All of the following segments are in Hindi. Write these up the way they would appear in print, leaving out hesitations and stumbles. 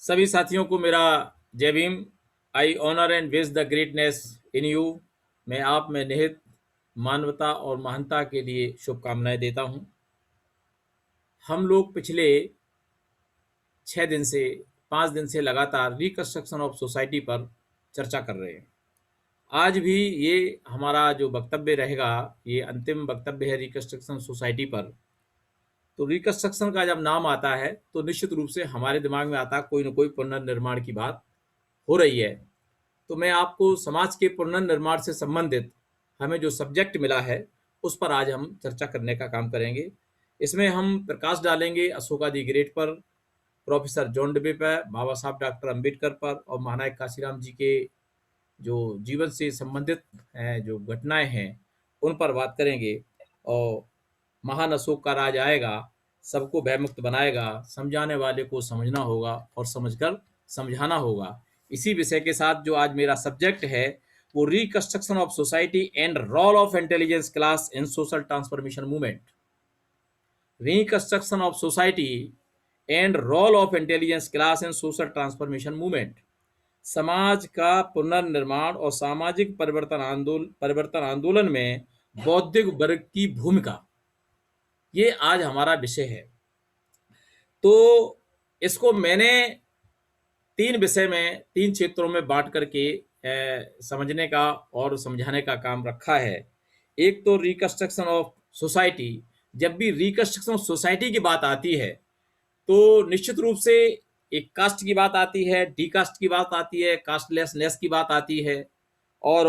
सभी साथियों को मेरा जय Bhim. I honour and wish the greatness in you. मैं आप में निहित मानवता और महानता के लिए शुभकामनाएं देता हूं। हम लोग पिछले 6 दिन से 5 दिन से लगातार रिकंस्ट्रक्शन ऑफ सोसाइटी पर चर्चा कर रहे हैं। आज भी ये हमारा जो वक्तव्य रहेगा, ये अंतिम वक्तव्य है रिकंस्ट्रक्शन सोसाइटी पर। तो रिकंस्ट्रक्शन का जब नाम आता है तो निश्चित रूप से हमारे दिमाग में आता है कोई न कोई पुनर्निर्माण की बात हो रही है। तो मैं आपको समाज के पुनर्निर्माण से संबंधित हमें जो सब्जेक्ट मिला है उस पर आज हम चर्चा करने का काम करेंगे। इसमें हम प्रकाश डालेंगे अशोका दी ग्रेट पर, प्रोफेसर जॉन डुबे पर, बाबा साहब डॉक्टर अंबेडकर पर और महानायक काशीराम जी के जो जीवन से संबंधित जो घटनाएं हैं उन पर बात करेंगे। और महान अशोक का राज आएगा, सबको भयमुक्त बनाएगा, समझाने वाले को समझना होगा और समझकर समझाना होगा। इसी विषय के साथ जो आज मेरा सब्जेक्ट है वो reconstruction of society and role of intelligence class in social transformation movement. Reconstruction of society and role of intelligence class in social transformation movement. समाज का पुनर्निर्माण और सामाजिक परिवर्तन आंदोलन में बौद्धिक वर्ग की भूमिका, ये आज हमारा विषय है। तो इसको मैंने 3 विषय में 3 क्षेत्रों में बांट करके समझने का और समझाने का काम रखा है। एक तो रिकंस्ट्रक्शन ऑफ सोसाइटी। जब भी रिकंस्ट्रक्शन ऑफ सोसाइटी की बात आती है तो निश्चित रूप से एक कास्ट की बात आती है, डी कास्ट की बात आती है, कास्टलेसनेस की बात आती है और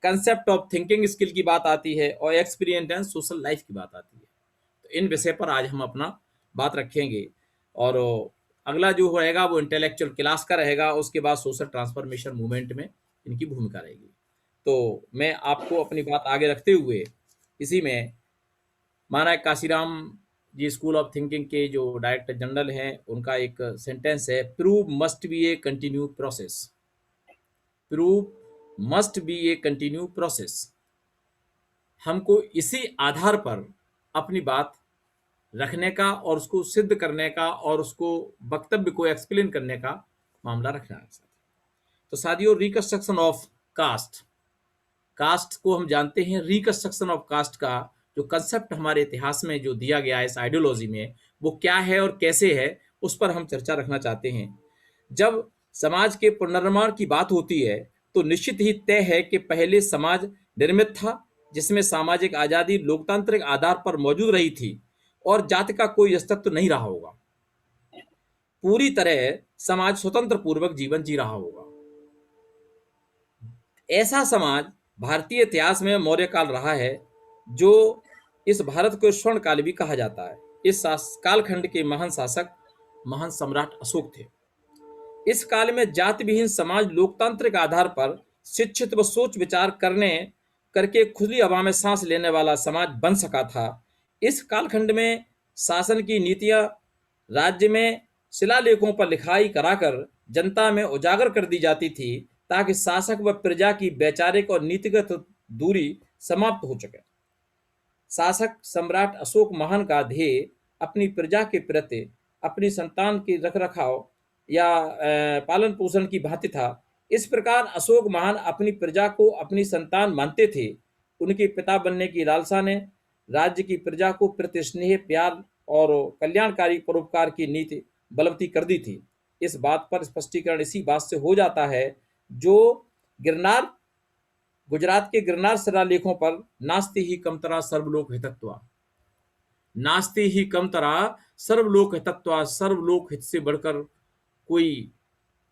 कंसेप्ट ऑफ थिंकिंग स्किल की बात आती है और एक्सपीरियंस एंड सोशल लाइफ की बात आती है। तो इन विषय पर आज हम अपना बात रखेंगे और अगला जो रहेगा वो इंटेलेक्चुअल क्लास का रहेगा, उसके बाद सोशल ट्रांसफॉर्मेशन मूवमेंट में इनकी भूमिका रहेगी। तो मैं आपको अपनी बात आगे रखते हुए इसी में महानायक काशीराम जी स्कूल ऑफ थिंकिंग के जो डायरेक्टर जनरल हैं उनका एक सेंटेंस है, prove must be A continue process. Prove must be A continue process. हमको इसी आधार पर अपनी बात रखने का और उसको सिद्ध करने का और उसको वक्तव्य को एक्सप्लेन करने का मामला रखना है। तो साथियों, रिकंस्ट्रक्शन ऑफ कास्ट। कास्ट को हम जानते हैं, रिकंस्ट्रक्शन ऑफ कास्ट का जो कंसेप्ट हमारे इतिहास में जो दिया गया है इस आइडियोलॉजी में, वो क्या है और कैसे है, उस पर हम चर्चा रखना चाहते हैं। जब समाज के पुनर्निर्माण की बात होती है तो निश्चित ही तय है कि पहले समाज निर्मित था जिसमें सामाजिक आजादी लोकतांत्रिक आधार पर मौजूद रही थी और जाति का कोई अस्तित्व नहीं रहा होगा। पूरी तरह समाज स्वतंत्र पूर्वक जीवन जी रहा होगा। ऐसा समाज भारतीय इतिहास में मौर्य काल रहा है, जो इस भारत को स्वर्ण काल भी कहा जाता है। इस कालखंड के महान शासक महान सम्राट अशोक थे। इस काल में जाति विहीन समाज लोकतांत्रिक आधार पर शिक्षित व सोच विचार करके खुली हवा में सांस लेने वाला समाज बन सका था। इस कालखंड में शासन की नीतियां राज्य में शिलालेखों पर लिखाई कराकर जनता में उजागर कर दी जाती थी ताकि शासक व प्रजा की वैचारिक और नीतिगत दूरी समाप्त हो सके। शासक सम्राट अशोक महान का ध्येय अपनी प्रजा के प्रति अपनी संतान की रखरखाव या पालन पोषण की भांति था। इस प्रकार अशोक महान अपनी प्रजा को अपनी संतान मानते थे। उनके पिता बनने की लालसा ने राज्य की प्रजा को प्रति स्नेह, प्यार और कल्याणकारी परोपकार की नीति बलवती कर दी थी। इस बात पर स्पष्टीकरण इसी बात से हो जाता है जो गिरनार गुजरात के गिरनार शिलालेखों पर नास्ति ही कमतरा सर्वलोक हितत्वा, नास्ति ही कमतरा सर्वलोक हितत्वा, सर्वलोक हित से बढ़कर कोई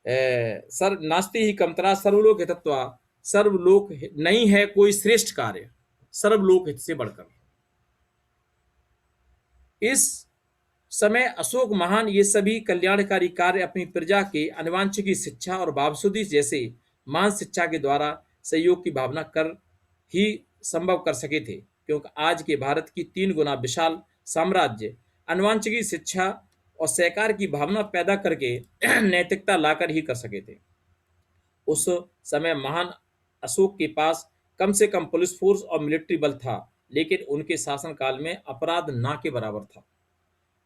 नास्ति ही कमतरा सर्वलोक हितत्वा, सर्वलोक नहीं है कोई श्रेष्ठ कार्य सर्वलोक हित से बढ़कर। इस समय अशोक महान ये सभी कल्याणकारी कार्य अपनी प्रजा के अनुवांशिकी शिक्षा और वाबसुदी जैसे महान शिक्षा के द्वारा सहयोग की भावना कर ही संभव कर सके थे, क्योंकि आज के भारत की 3 गुना विशाल साम्राज्य अनुवांशिकी शिक्षा और सहकार की भावना पैदा करके नैतिकता लाकर ही कर सके थे। उस समय महान अशोक के पास कम से कम पुलिस फोर्स और मिलिट्री बल था, लेकिन उनके शासनकाल में अपराध ना के बराबर था।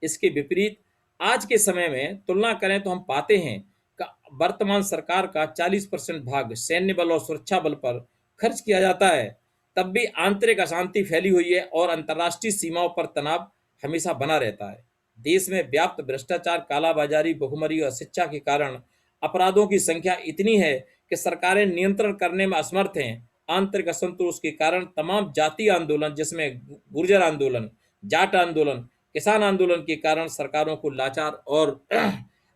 इसके विपरीत आज के समय में तुलना करें तो हम पाते हैं का वर्तमान सरकार का 40% भाग सैन्य बल और सुरक्षा बल पर खर्च किया जाता है, तब भी आंतरिक अशांति फैली हुई है और अंतर्राष्ट्रीय सीमाओं पर तनाव हमेशा बना रहता है। देश में व्याप्त भ्रष्टाचार, कालाबाजारी, भुखमरी और शिक्षा के कारण अपराधों की संख्या इतनी है कि सरकारें नियंत्रण करने में असमर्थ हैं। आंतरिक असंतोष के कारण तमाम जातीय आंदोलन, जिसमें गुर्जर आंदोलन, जाट आंदोलन, किसान आंदोलन के कारण सरकारों को लाचार और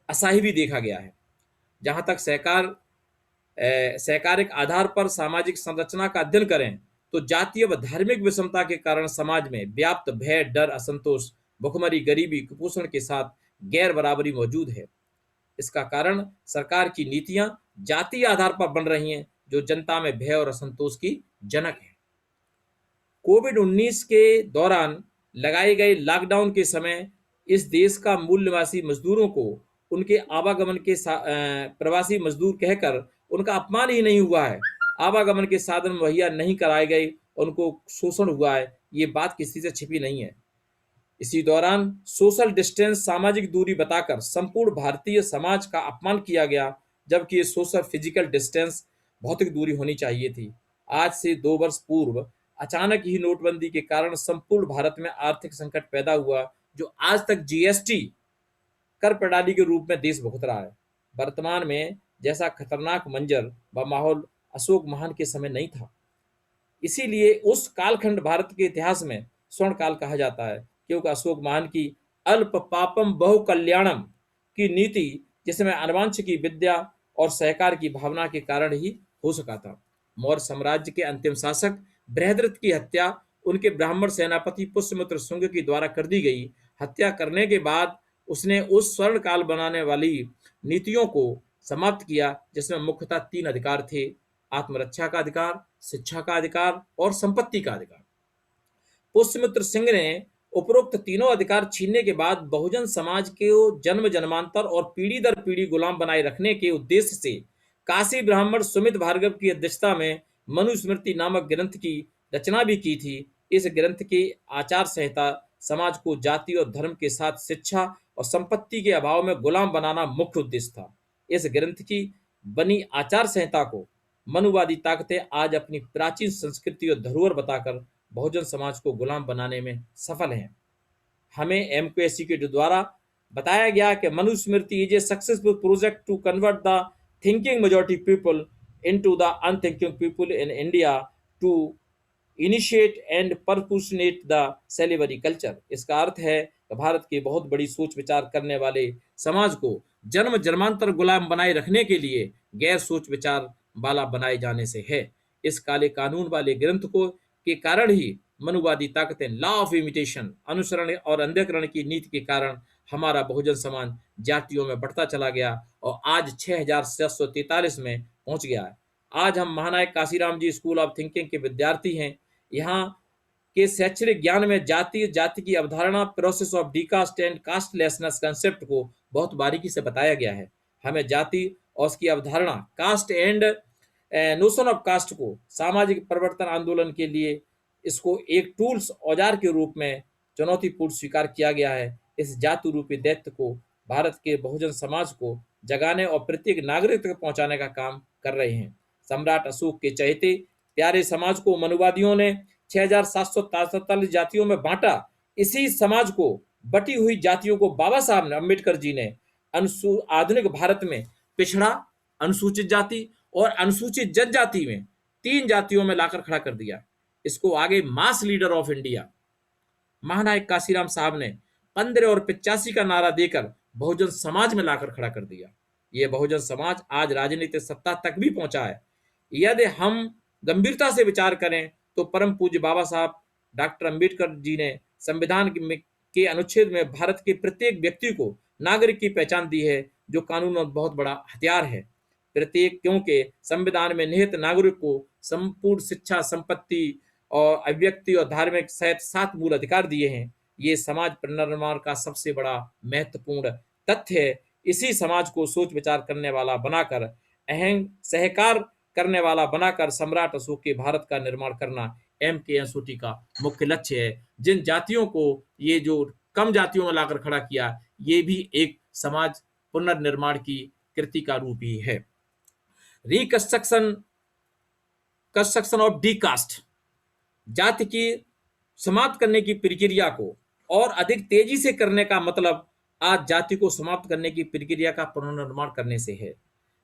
असहाय भी देखा गया है। जहां तक सहकारिक आधार पर सामाजिक संरचना का अध्ययन करें तो जातीय व धार्मिक विषमता के कारण समाज में व्याप्त भय, डर, असंतोष, भुखमरी, गरीबी, कुपोषण के साथ गैर बराबरी मौजूद है। इसका कारण सरकार की नीतियां जातीय आधार पर बन रही हैं, जो जनता में भय और असंतोष की जनक है। कोविड-19 के दौरान लगाए गए लॉकडाउन के समय इस देश का मूल निवासी मजदूरों को उनके आवागमन के प्रवासी मजदूर कहकर उनका अपमान ही नहीं हुआ है। आवागमन के साधन मुहैया नहीं कराए गए, उनको शोषण हुआ है, ये बात किसी से छिपी नहीं है। इसी दौरान सोशल डिस्टेंस, सामाजिक दूरी बताकर संपूर्ण भारतीय समाज का अपमान किया गया, जबकि ये सोशल फिजिकल डिस्टेंस, भौतिक दूरी होनी चाहिए थी। आज से 2 वर्ष पूर्व अचानक ही नोटबंदी के कारण संपूर्ण भारत में आर्थिक संकट पैदा हुआ, जो आज तक जीएसटी कर प्रणाली के रूप में देश भुगत रहा है। वर्तमान में जैसा खतरनाक मंजर व माहौल अशोक महान के समय नहीं था। इसीलिए उस कालखंड भारत के इतिहास में स्वर्ण काल कहा जाता है, क्योंकि अशोक महान की अल्प पापम बहु कल्याणम की नीति, जिसमें अनुवांशिक विद्या और सहकार की भावना के कारण ही हो सका था। मौर्य साम्राज्य के अंतिम शासक बृहद्रथ की हत्या उनके ब्राह्मण सेनापति पुष्यमित्र शुंग के द्वारा कर दी गई। हत्या करने के बाद उसने उस स्वर्ण काल बनाने वाली नीतियों को समाप्त किया, जिसमें मुख्यतः 3 अधिकार थे: आत्मरक्षा का अधिकार, शिक्षा का अधिकार और संपत्ति का अधिकार। पुष्यमित्र सिंह ने उपरोक्त तीनों अधिकार छीनने के बाद बहुजन समाज को जन्म जन्मांतर और पीढ़ी दर पीढ़ी गुलाम बनाए रखने के उद्देश्य से काशी ब्राह्मण सुमित भार्गव की अध्यक्षता में मनुस्मृति नामक ग्रंथ की रचना भी की थी। इस ग्रंथ की आचार संहिता समाज को जाति और धर्म के साथ शिक्षा और संपत्ति के अभाव में गुलाम बनाना मुख्य उद्देश्य था। इस ग्रंथ की बनी आचार संहिता को मनुवादी ताकतें आज अपनी प्राचीन संस्कृति और धरोहर बताकर बहुजन समाज को गुलाम बनाने में सफल हैं। हमें एमक्यूएससी के द्वारा बताया गया कि Manusmriti is a successful project to convert the thinking majority people into the unthinking people in India to initiate and perpetuate the slavery culture. इसका अर्थ है कि भारत के बहुत बड़ी सोच विचार करने वाले समाज को जन्म जन्मांतर गुलाम बनाए रखने के लिए गैर सोच विचार वाला बनाए जाने से है। इस काले कानून वाले ग्रंथ को के कारण ही मनुवादी ताकतें लॉ ऑफ इमिटेशन, अनुसरण और अंधकरण की नीति के कारण हमारा बहुजन समाज जातियों में बढ़ता चला गया और आज 6743 में पहुंच गया है। आज हम महानायक काशीराम जी स्कूल ऑफ थिंकिंग के विद्यार्थी हैं। यहाँ के शैक्षणिक ज्ञान में जाति की अवधारणा, प्रोसेस ऑफ डीकास्ट एंड कास्टलेसनेस कंसेप्ट को बहुत बारीकी से बताया गया है। हमें जाति और उसकी अवधारणा, caste and notion of caste को सामाजिक परिवर्तन आंदोलन के लिए इसको एक टूल्स, औजार के रूप में चुनौतीपूर्ण स्वीकार किया गया है। इस जाति रूपी दैत्य को भारत के बहुजन समाज को जगाने और प्रत्येक नागरिक तक पहुंचाने का काम कर रहे हैं। सम्राट अशोक के चहेते प्यारे समाज को मनुवादियों ने 6743 जातियों में बांटा। इसी समाज को बटी हुई जातियों को बाबा साहब अम्बेडकर जी ने आधुनिक भारत में पिछड़ा, अनुसूचित जाति और अनुसूचित जनजाति में 3 जातियों में लाकर खड़ा कर दिया। इसको आगे मास लीडर ऑफ इंडिया महानायक काशीराम साहब ने 15 और 85 का नारा देकर बहुजन समाज में लाकर खड़ा कर दिया। ये बहुजन समाज आज राजनीतिक सत्ता तक भी पहुंचा है। यदि हम गंभीरता से विचार करें तो परम पूज्य बाबा साहब डॉक्टर अंबेडकर जी ने संविधान के अनुच्छेद में भारत के प्रत्येक व्यक्ति को नागरिक की पहचान दी है, जो कानून में बहुत बड़ा हथियार है। प्रत्येक, क्योंकि संविधान में निहित नागरिक को संपूर्ण शिक्षा, संपत्ति और अभिव्यक्ति और धार्मिक सहित 7 मूल अधिकार दिए हैं। ये समाज पुनर्निर्माण का सबसे बड़ा महत्वपूर्ण तथ्य है। इसी समाज को सोच विचार करने वाला बनाकर, अहम सहकार करने वाला बनाकर सम्राट अशोक के भारत का निर्माण करना एमकेएसओटी का मुख्य लक्ष्य है। जिन जातियों को ये जो कम जातियों में लाकर खड़ा किया, ये भी एक समाज पुनर्निर्माण की कृति का रूप ही है। Reconstruction construction of the caste, जाति की समाप्त करने की प्रक्रिया को और अधिक तेजी से करने का मतलब आज जाति को समाप्त करने की प्रक्रिया का पुनर्निर्माण करने से है।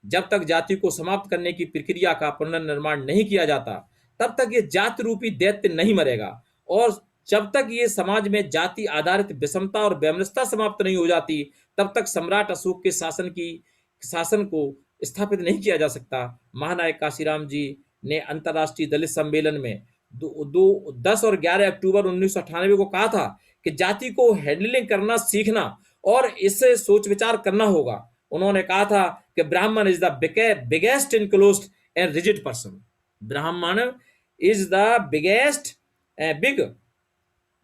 जब तक जाति को समाप्त करने की प्रक्रिया का पुनर्निर्माण नहीं किया जाता, तब तक ये जाति रूपी दैत्य नहीं मरेगा। और जब तक ये समाज में जाति आधारित विषमता और वैमनस्यता समाप्त नहीं हो जाती, तब तक सम्राट अशोक के शासन को स्थापित नहीं किया जा सकता। महानायक काशीराम जी ने अंतर्राष्ट्रीय दलित सम्मेलन में 10 और 11 अक्टूबर 1998 को कहा था कि जाति को हैंडलिंग करना सीखना और इससे सोच विचार करना होगा। उन्होंने कहा था कि Brahmin is the biggest enclosed and rigid person. Brahmin is the biggest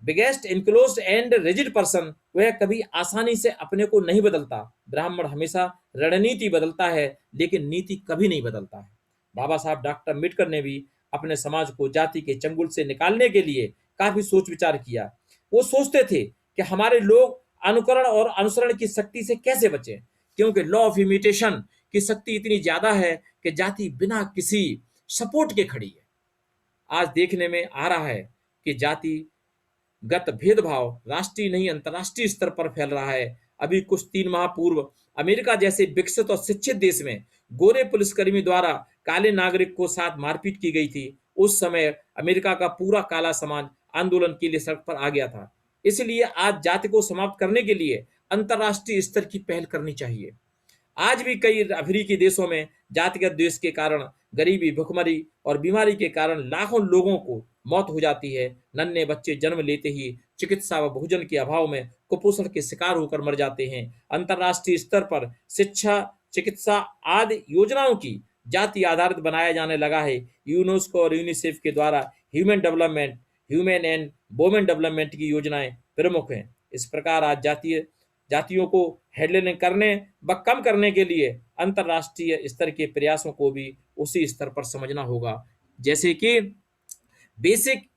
biggest enclosed and rigid person. वह कभी आसानी से अपने को नहीं बदलता। ब्राह्मण हमेशा रणनीति बदलता है, लेकिन नीति कभी नहीं बदलता है। बाबा साहब डॉक्टर अम्बेडकर ने भी अपने समाज को जाति के चंगुल से निकालने के लिए काफी सोच विचार किया। वो सोचते थे कि हमारे लोग अनुकरण और अनुसरण की शक्ति से कैसे बचें, क्योंकि लॉ ऑफ इमिटेशन की शक्ति इतनी ज्यादा है कि जाति बिना किसी सपोर्ट के खड़ी है। आज देखने में आ रहा है कि जाति गत भेदभाव राष्ट्रीय नहीं अंतर्राष्ट्रीय स्तर पर फैल रहा है। अभी कुछ 3 माह पूर्व अमेरिका जैसे विकसित और शिक्षित देश में गोरे पुलिसकर्मी द्वारा काले नागरिक को साथ मारपीट की गई थी। उस समय अमेरिका का पूरा काला समाज आंदोलन के लिए सड़क पर आ गया था। इसलिए आज जाति को समाप्त करने के लिए अंतर्राष्ट्रीय स्तर की पहल करनी चाहिए। आज भी कई अफ्रीकी देशों में जातिगत द्वेष के कारण, गरीबी, भुखमरी और बीमारी के कारण लाखों लोगों को मौत हो जाती है। नन्हे बच्चे जन्म लेते ही चिकित्सा व भोजन के अभाव में कुपोषण के शिकार होकर मर जाते हैं। अंतर्राष्ट्रीय स्तर पर शिक्षा, चिकित्सा आदि योजनाओं की जाति आधारित बनाया जाने लगा है। यूनेस्को और यूनिसेफ के द्वारा ह्यूमन एंड वुमेन डेवलपमेंट की योजनाएं प्रमुख हैं। इस प्रकार आज जातियों को हैंडलिंग करने व कम करने के लिए अंतर्राष्ट्रीय स्तर के प्रयासों को भी उसी स्तर पर समझना होगा। जैसे कि basic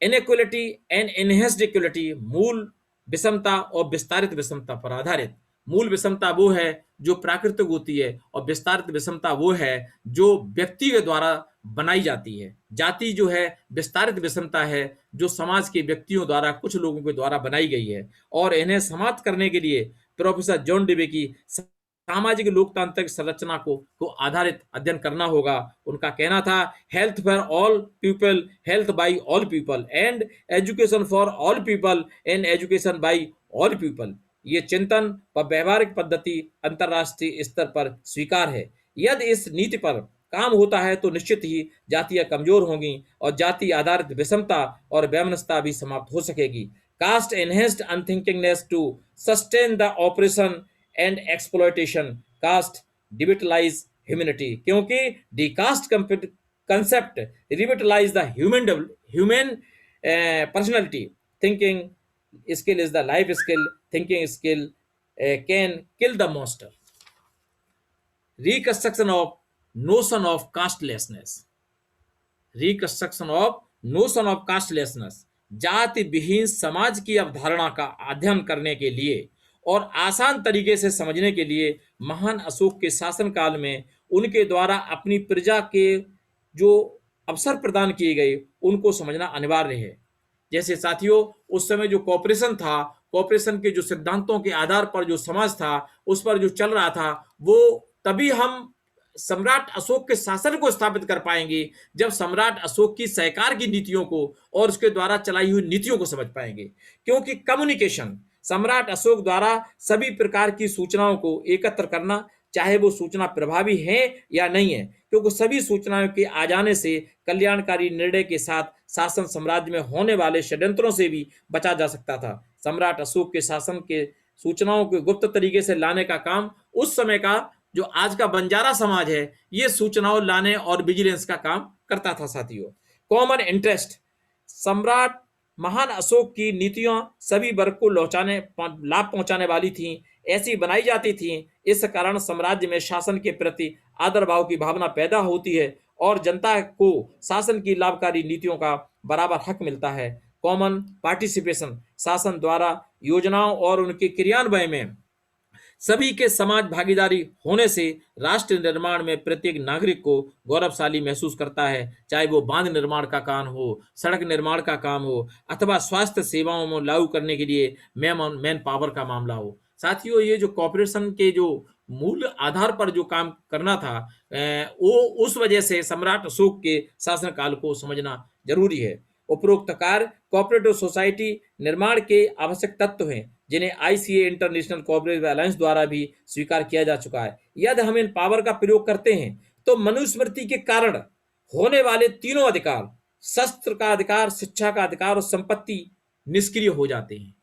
inequality and enhanced equality, मूल विषमता और विस्तारित विषमता पर आधारित। मूल विषमता वो है जो प्राकृतिक होती है और विस्तारित विषमता वो है जो व्यक्ति के द्वारा बनाई जाती है। जाति जो है विस्तारित विषमता है जो समाज के व्यक्तियों द्वारा, कुछ लोगों के द्वारा बनाई गई है। और इन्हें समाप्त करने के लिए प्रोफेसर जॉन डेवे की सामाजिक लोकतांत्रिक संरचना को आधारित अध्ययन करना होगा। उनका कहना था, health for all people, health by all people and education for all people and education by all people. ये चिंतन व व्यवहारिक पद्धति अंतर्राष्ट्रीय स्तर पर स्वीकार है। यदि इस नीति पर काम होता है तो निश्चित ही जातियां कमजोर होंगी और जाति आधारित विषमता और वैमनस्यता भी समाप्त हो सकेगी। Caste enhanced unthinkingness to sustain the operation and exploitation, caste devitalize humanity, क्योंकि the caste concept revitalize the human personality. Thinking skill is the life skill, thinking skill can kill the monster. Reconstruction of notion of castelessness, जाति विहीन समाज की अवधारणा का अध्ययन करने के लिए और आसान तरीके से समझने के लिए महान अशोक के शासनकाल में उनके द्वारा अपनी प्रजा के जो अवसर प्रदान किए गए उनको समझना अनिवार्य है। जैसे साथियों, उस समय जो कॉर्पोरेशन था, कॉर्पोरेशन के जो सिद्धांतों के आधार पर जो समाज था उस पर जो चल रहा था, वो तभी हम सम्राट अशोक के शासन को स्थापित कर पाएंगे जब सम्राट अशोक की सरकार की नीतियों को और उसके द्वारा चलाई हुई नीतियों को समझ पाएंगे। क्योंकि कम्युनिकेशन, सम्राट अशोक द्वारा सभी प्रकार की सूचनाओं को एकत्र करना, चाहे वो सूचना प्रभावी है या नहीं है, क्योंकि सभी सूचनाओं के आ जाने से कल्याणकारी निर्णय के साथ शासन साम्राज्य में होने वाले षड्यंत्रों से भी बचा जा सकता था। सम्राट अशोक के शासन के सूचनाओं को गुप्त तरीके से लाने का काम उस समय का जो आज का बंजारा समाज है, ये सूचनाओं लाने और विजिलेंस का काम करता था। साथियों, कॉमन इंटरेस्ट, सम्राट महान अशोक की नीतियां सभी वर्ग को लाभ पहुंचाने वाली थीं, ऐसी बनाई जाती थीं। इस कारण साम्राज्य में शासन के प्रति आदर भाव की भावना पैदा होती है और जनता को शासन की लाभकारी नीतियों का बराबर हक मिलता है। कॉमन पार्टिसिपेशन, शासन द्वारा योजनाओं और उनके क्रियान्वयन में सभी के समाज भागीदारी होने से राष्ट्र निर्माण में प्रत्येक नागरिक को गौरवशाली महसूस करता है, चाहे वो बांध निर्माण का काम हो, सड़क निर्माण का काम हो, अथवा स्वास्थ्य सेवाओं में लागू करने के लिए मैन पावर का मामला हो। साथियों, ये जो कॉरपोरेशन के जो मूल आधार पर जो काम करना था, वो उस वजह से सम्राट अशोक के शासनकाल को समझना जरूरी है। उपरोक्त कार्य कोऑपरेटिव सोसाइटी निर्माण के आवश्यक तत्व हैं, जिन्हें आईसीए इंटरनेशनल कोऑपरेटिव अलायंस द्वारा भी स्वीकार किया जा चुका है। यदि हम इन पावर का प्रयोग करते हैं तो मनुस्मृति के कारण होने वाले तीनों अधिकार, शस्त्र का अधिकार, शिक्षा का अधिकार और संपत्ति, निष्क्रिय हो जाते हैं।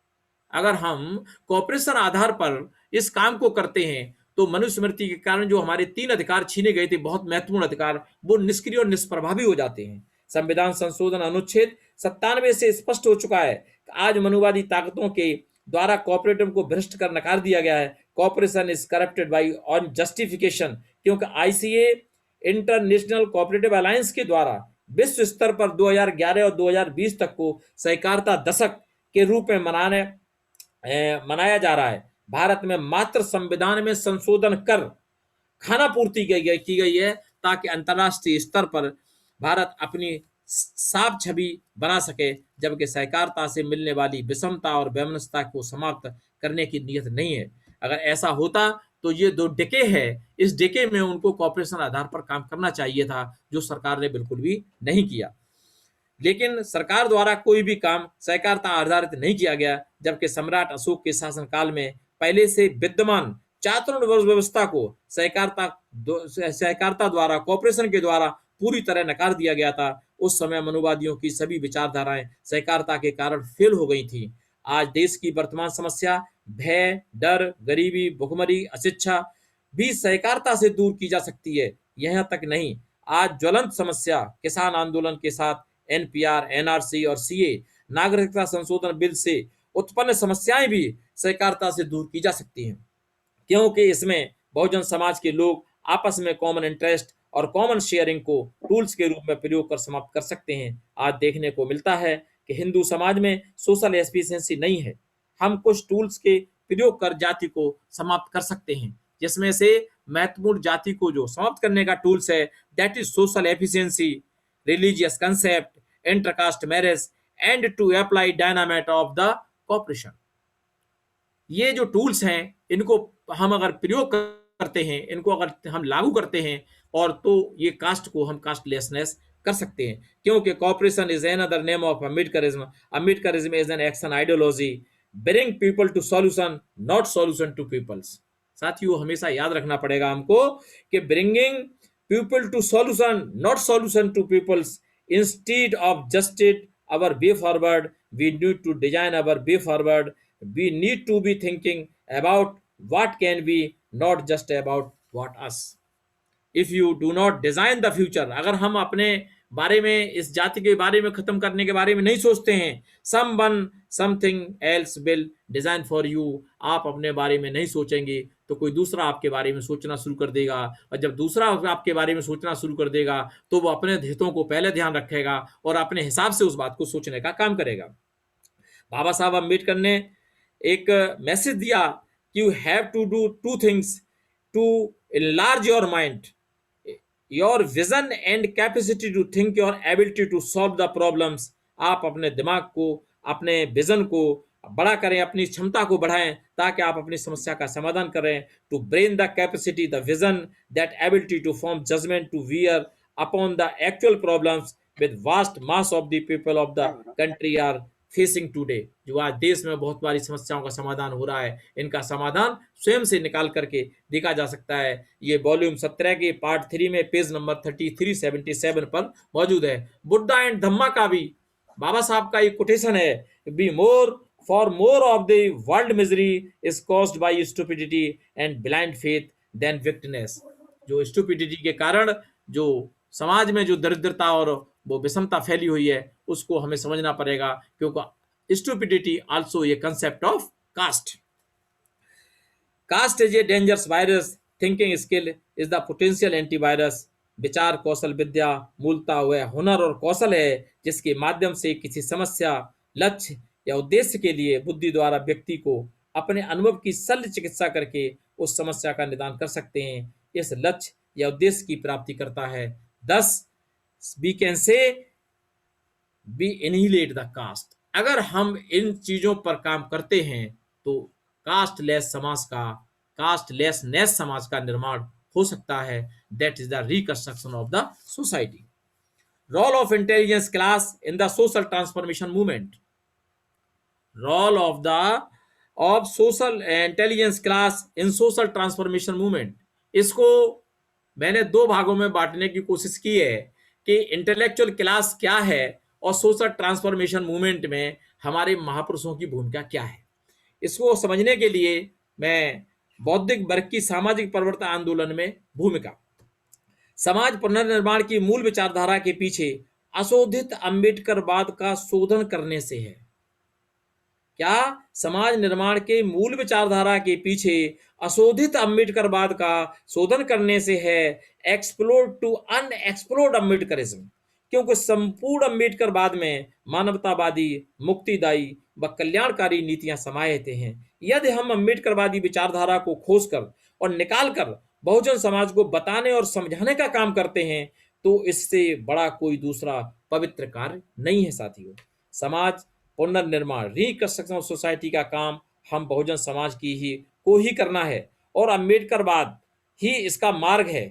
अगर हम कॉपरेशन आधार पर इस काम को करते हैं तो मनुस्मृति के कारण जो हमारे तीन अधिकार छीने गए थे, बहुत महत्वपूर्ण अधिकार, वो निष्क्रिय और निष्प्रभावी हो जाते हैं। संविधान संशोधन अनुच्छेद 97 से स्पष्ट हो चुका है कि आज मनुवादी ताकतों के द्वारा कॉपरेटिव को भ्रष्ट कर नकार दिया गया है। Cooperation is corrupted by on justification, क्योंकि आईसीए इंटरनेशनल कोऑपरेटिव अलायंस के द्वारा विश्व स्तर पर 2011 और 2020 तक को सहकारिता दशक के रूप में मनाया जा रहा है। भारत में मात्र संविधान में संशोधन कर खाना पूर्ति की गई है, ताकि अंतर्राष्ट्रीय स्तर पर भारत अपनी साफ छवि बना सके, जबकि सहकारिता से मिलने वाली विषमता और वैमनस्यता को समाप्त करने की नीयत नहीं है। अगर ऐसा होता तो ये दो डिके है, इस डिके में उनको कॉपरेशन आधार पर काम करना चाहिए था, जो सरकार ने बिल्कुल भी नहीं किया। लेकिन सरकार द्वारा कोई भी काम सहकारिता आधारित नहीं किया गया, जबकि सम्राट अशोक के शासनकाल में पहले से विद्यमान चातुर्ण व्यवस्था को सहकारिता द्वारा, कॉपरेशन के द्वारा पूरी तरह नकार दिया गया था। उस समय मनुवादियों की सभी विचारधाराएं सहकारिता के कारण फेल हो गई थी। आज देश की वर्तमान समस्या भय, डर, गरीबी, भुखमरी, अशिक्षा भी सहकारिता से दूर की जा सकती है। यहाँ तक नहीं, आज ज्वलंत समस्या किसान आंदोलन के साथ एनपीआर, एनआरसी और सीए नागरिकता संशोधन बिल से उत्पन्न समस्याएं भी सहकारिता से दूर की जा सकती हैं, क्योंकि इसमें बहुजन समाज के लोग आपस में कॉमन इंटरेस्ट और कॉमन शेयरिंग को टूल्स के रूप में प्रयोग कर समाप्त कर सकते हैं। आज देखने को मिलता है कि हिंदू समाज में सोशल एफिशिएंसी नहीं है। हम कुछ टूल्स के प्रयोग कर जाति को समाप्त कर सकते हैं, जिसमें से महत्वपूर्ण जाति को जो समाप्त करने का टूल्स है, that is social efficiency, religious concept, intercaste marriage and to apply dynamite of the cooperation. ये जो टूल्स हैं, इनको हम अगर प्रयोग करते हैं, इनको अगर हम लागू करते हैं, और तो ये कास्ट को हम कास्टलेसनेस कर सकते हैं, क्योंकि cooperation is another name of Ambedkarism. Ambedkarism is an action ideology bring people to solution, not solution to peoples. साथियों, हमेशा याद रखना पड़ेगा हमको कि bringing people to solution, not solution to peoples. Instead of justice our way forward, we need to design our way forward. We need to be thinking about what can be, not just about what us. If you do not design the future, अगर हम अपने बारे में, इस जाति के बारे में, खत्म करने के बारे में नहीं सोचते हैं, someone something else will design for you, आप अपने बारे में नहीं सोचेंगे तो कोई दूसरा आपके बारे में सोचना शुरू कर देगा, और जब दूसरा आपके बारे में सोचना शुरू कर देगा तो वो अपने हितों को पहले ध्यान रखेगा और अपने हिसाब से उस बात को सोचने का काम करेगा। बाबा साहब अम्बेडकर ने एक मैसेज दिया कि you have to do two things to enlarge your mind, your vision and capacity to think, your ability to solve the problems। आप अपने दिमाग को, अपने विजन को बड़ा करें, अपनी क्षमता को बढ़ाएं, ताकि आप अपनी समस्या का समाधान करें। To brain the capacity, the vision, that ability to form judgement, to bear upon the actual problems with vast mass of the people of the country are facing today. जो आज देश में बहुत सारी समस्याओं का समाधान हो रहा है, इनका समाधान स्वयं से निकाल करके देखा जा सकता है। ये वॉल्यूम 17 के पार्ट 3 में पेज नंबर 3377 पर मौजूद है। बुद्धा एंड धम्मा का भी बाबा साहब का एक कोटेशन है, be more for more of the world misery is caused by stupidity and blind faith than wickedness. जो स्टुपिडिटी के कारण जो समाज में जो दरिद्रता और वो विषमता फैली हुई है, उसको हमें समझना पड़ेगा, क्योंकि stupidity also a concept of caste. Caste is a dangerous virus, thinking skill is the potential antivirus. विचार कौशल विद्या मूलतः वह हुनर और कौशल है जिसके माध्यम से किसी समस्या, लक्ष्य या उद्देश्य के लिए बुद्धि द्वारा व्यक्ति को अपने अनुभव की शल्य चिकित्सा करके उस समस्या का निदान कर सकते हैं। इस लक्ष्य या उद्देश्य की प्राप्ति करता है। Thus we can say be annihilate the caste. अगर हम इन चीजों पर काम करते हैं तो कास्टलेस समाज का कास्टलेसनेस समाज का निर्माण हो सकता है। That is the reconstruction of the society. Role of intelligence class in the social transformation movement. Role of the of social intelligence class in social transformation movement. इसको मैंने दो भागों में बांटने की कोशिश की है कि इंटेलेक्चुअल क्लास क्या है और सोशल ट्रांसफॉर्मेशन मूवमेंट में हमारे महापुरुषों की भूमिका क्या है। इसको समझने के लिए मैं बौद्धिक वर्ग की सामाजिक परिवर्तन आंदोलन में भूमिका। समाज पुनर्निर्माण की मूल विचारधारा के पीछे अशोधित अम्बेडकरवाद का शोधन करने से है। क्या समाज निर्माण के मूल विचारधारा के पीछे अशोधित अम्बेडकरवाद का शोधन करने से है। Explore to unexplored Ambedkarism. क्योंकि संपूर्ण अम्बेडकरवाद में मानवतावादी, मुक्तिदायी व कल्याणकारी नीतियां समाहित हैं। यदि हम अम्बेडकरवादी विचारधारा को खोजकर और निकालकर बहुजन समाज को बताने और समझाने का काम करते हैं तो इससे बड़ा कोई दूसरा पवित्र कार्य नहीं है। साथियों, समाज पुनर्निर्माण रिकंस्ट्रक्शन ऑफ सोसाइटी का काम हम बहुजन समाज को ही करना है और अम्बेडकरवाद ही इसका मार्ग है।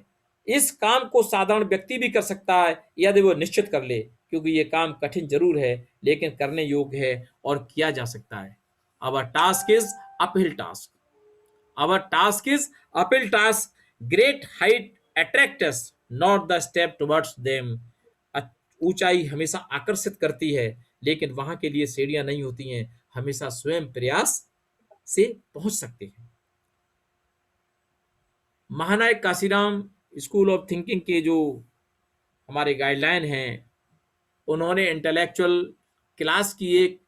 इस काम को साधारण व्यक्ति भी कर सकता है यदि वो निश्चित कर ले, क्योंकि ये काम कठिन जरूर है लेकिन करने योग्य है और किया जा सकता है। Our task is uphill task. Our task is uphill task. Great height attracts not the step towards them. ऊंचाई हमेशा आकर्षित करती है लेकिन वहां के लिए सीढ़ियां नहीं होती हैं, हमेशा स्वयं प्रयास से पहुंच सकते हैं। महानायक काशीराम स्कूल ऑफ थिंकिंग के जो हमारे गाइडलाइन हैं, उन्होंने इंटेलेक्चुअल क्लास की एक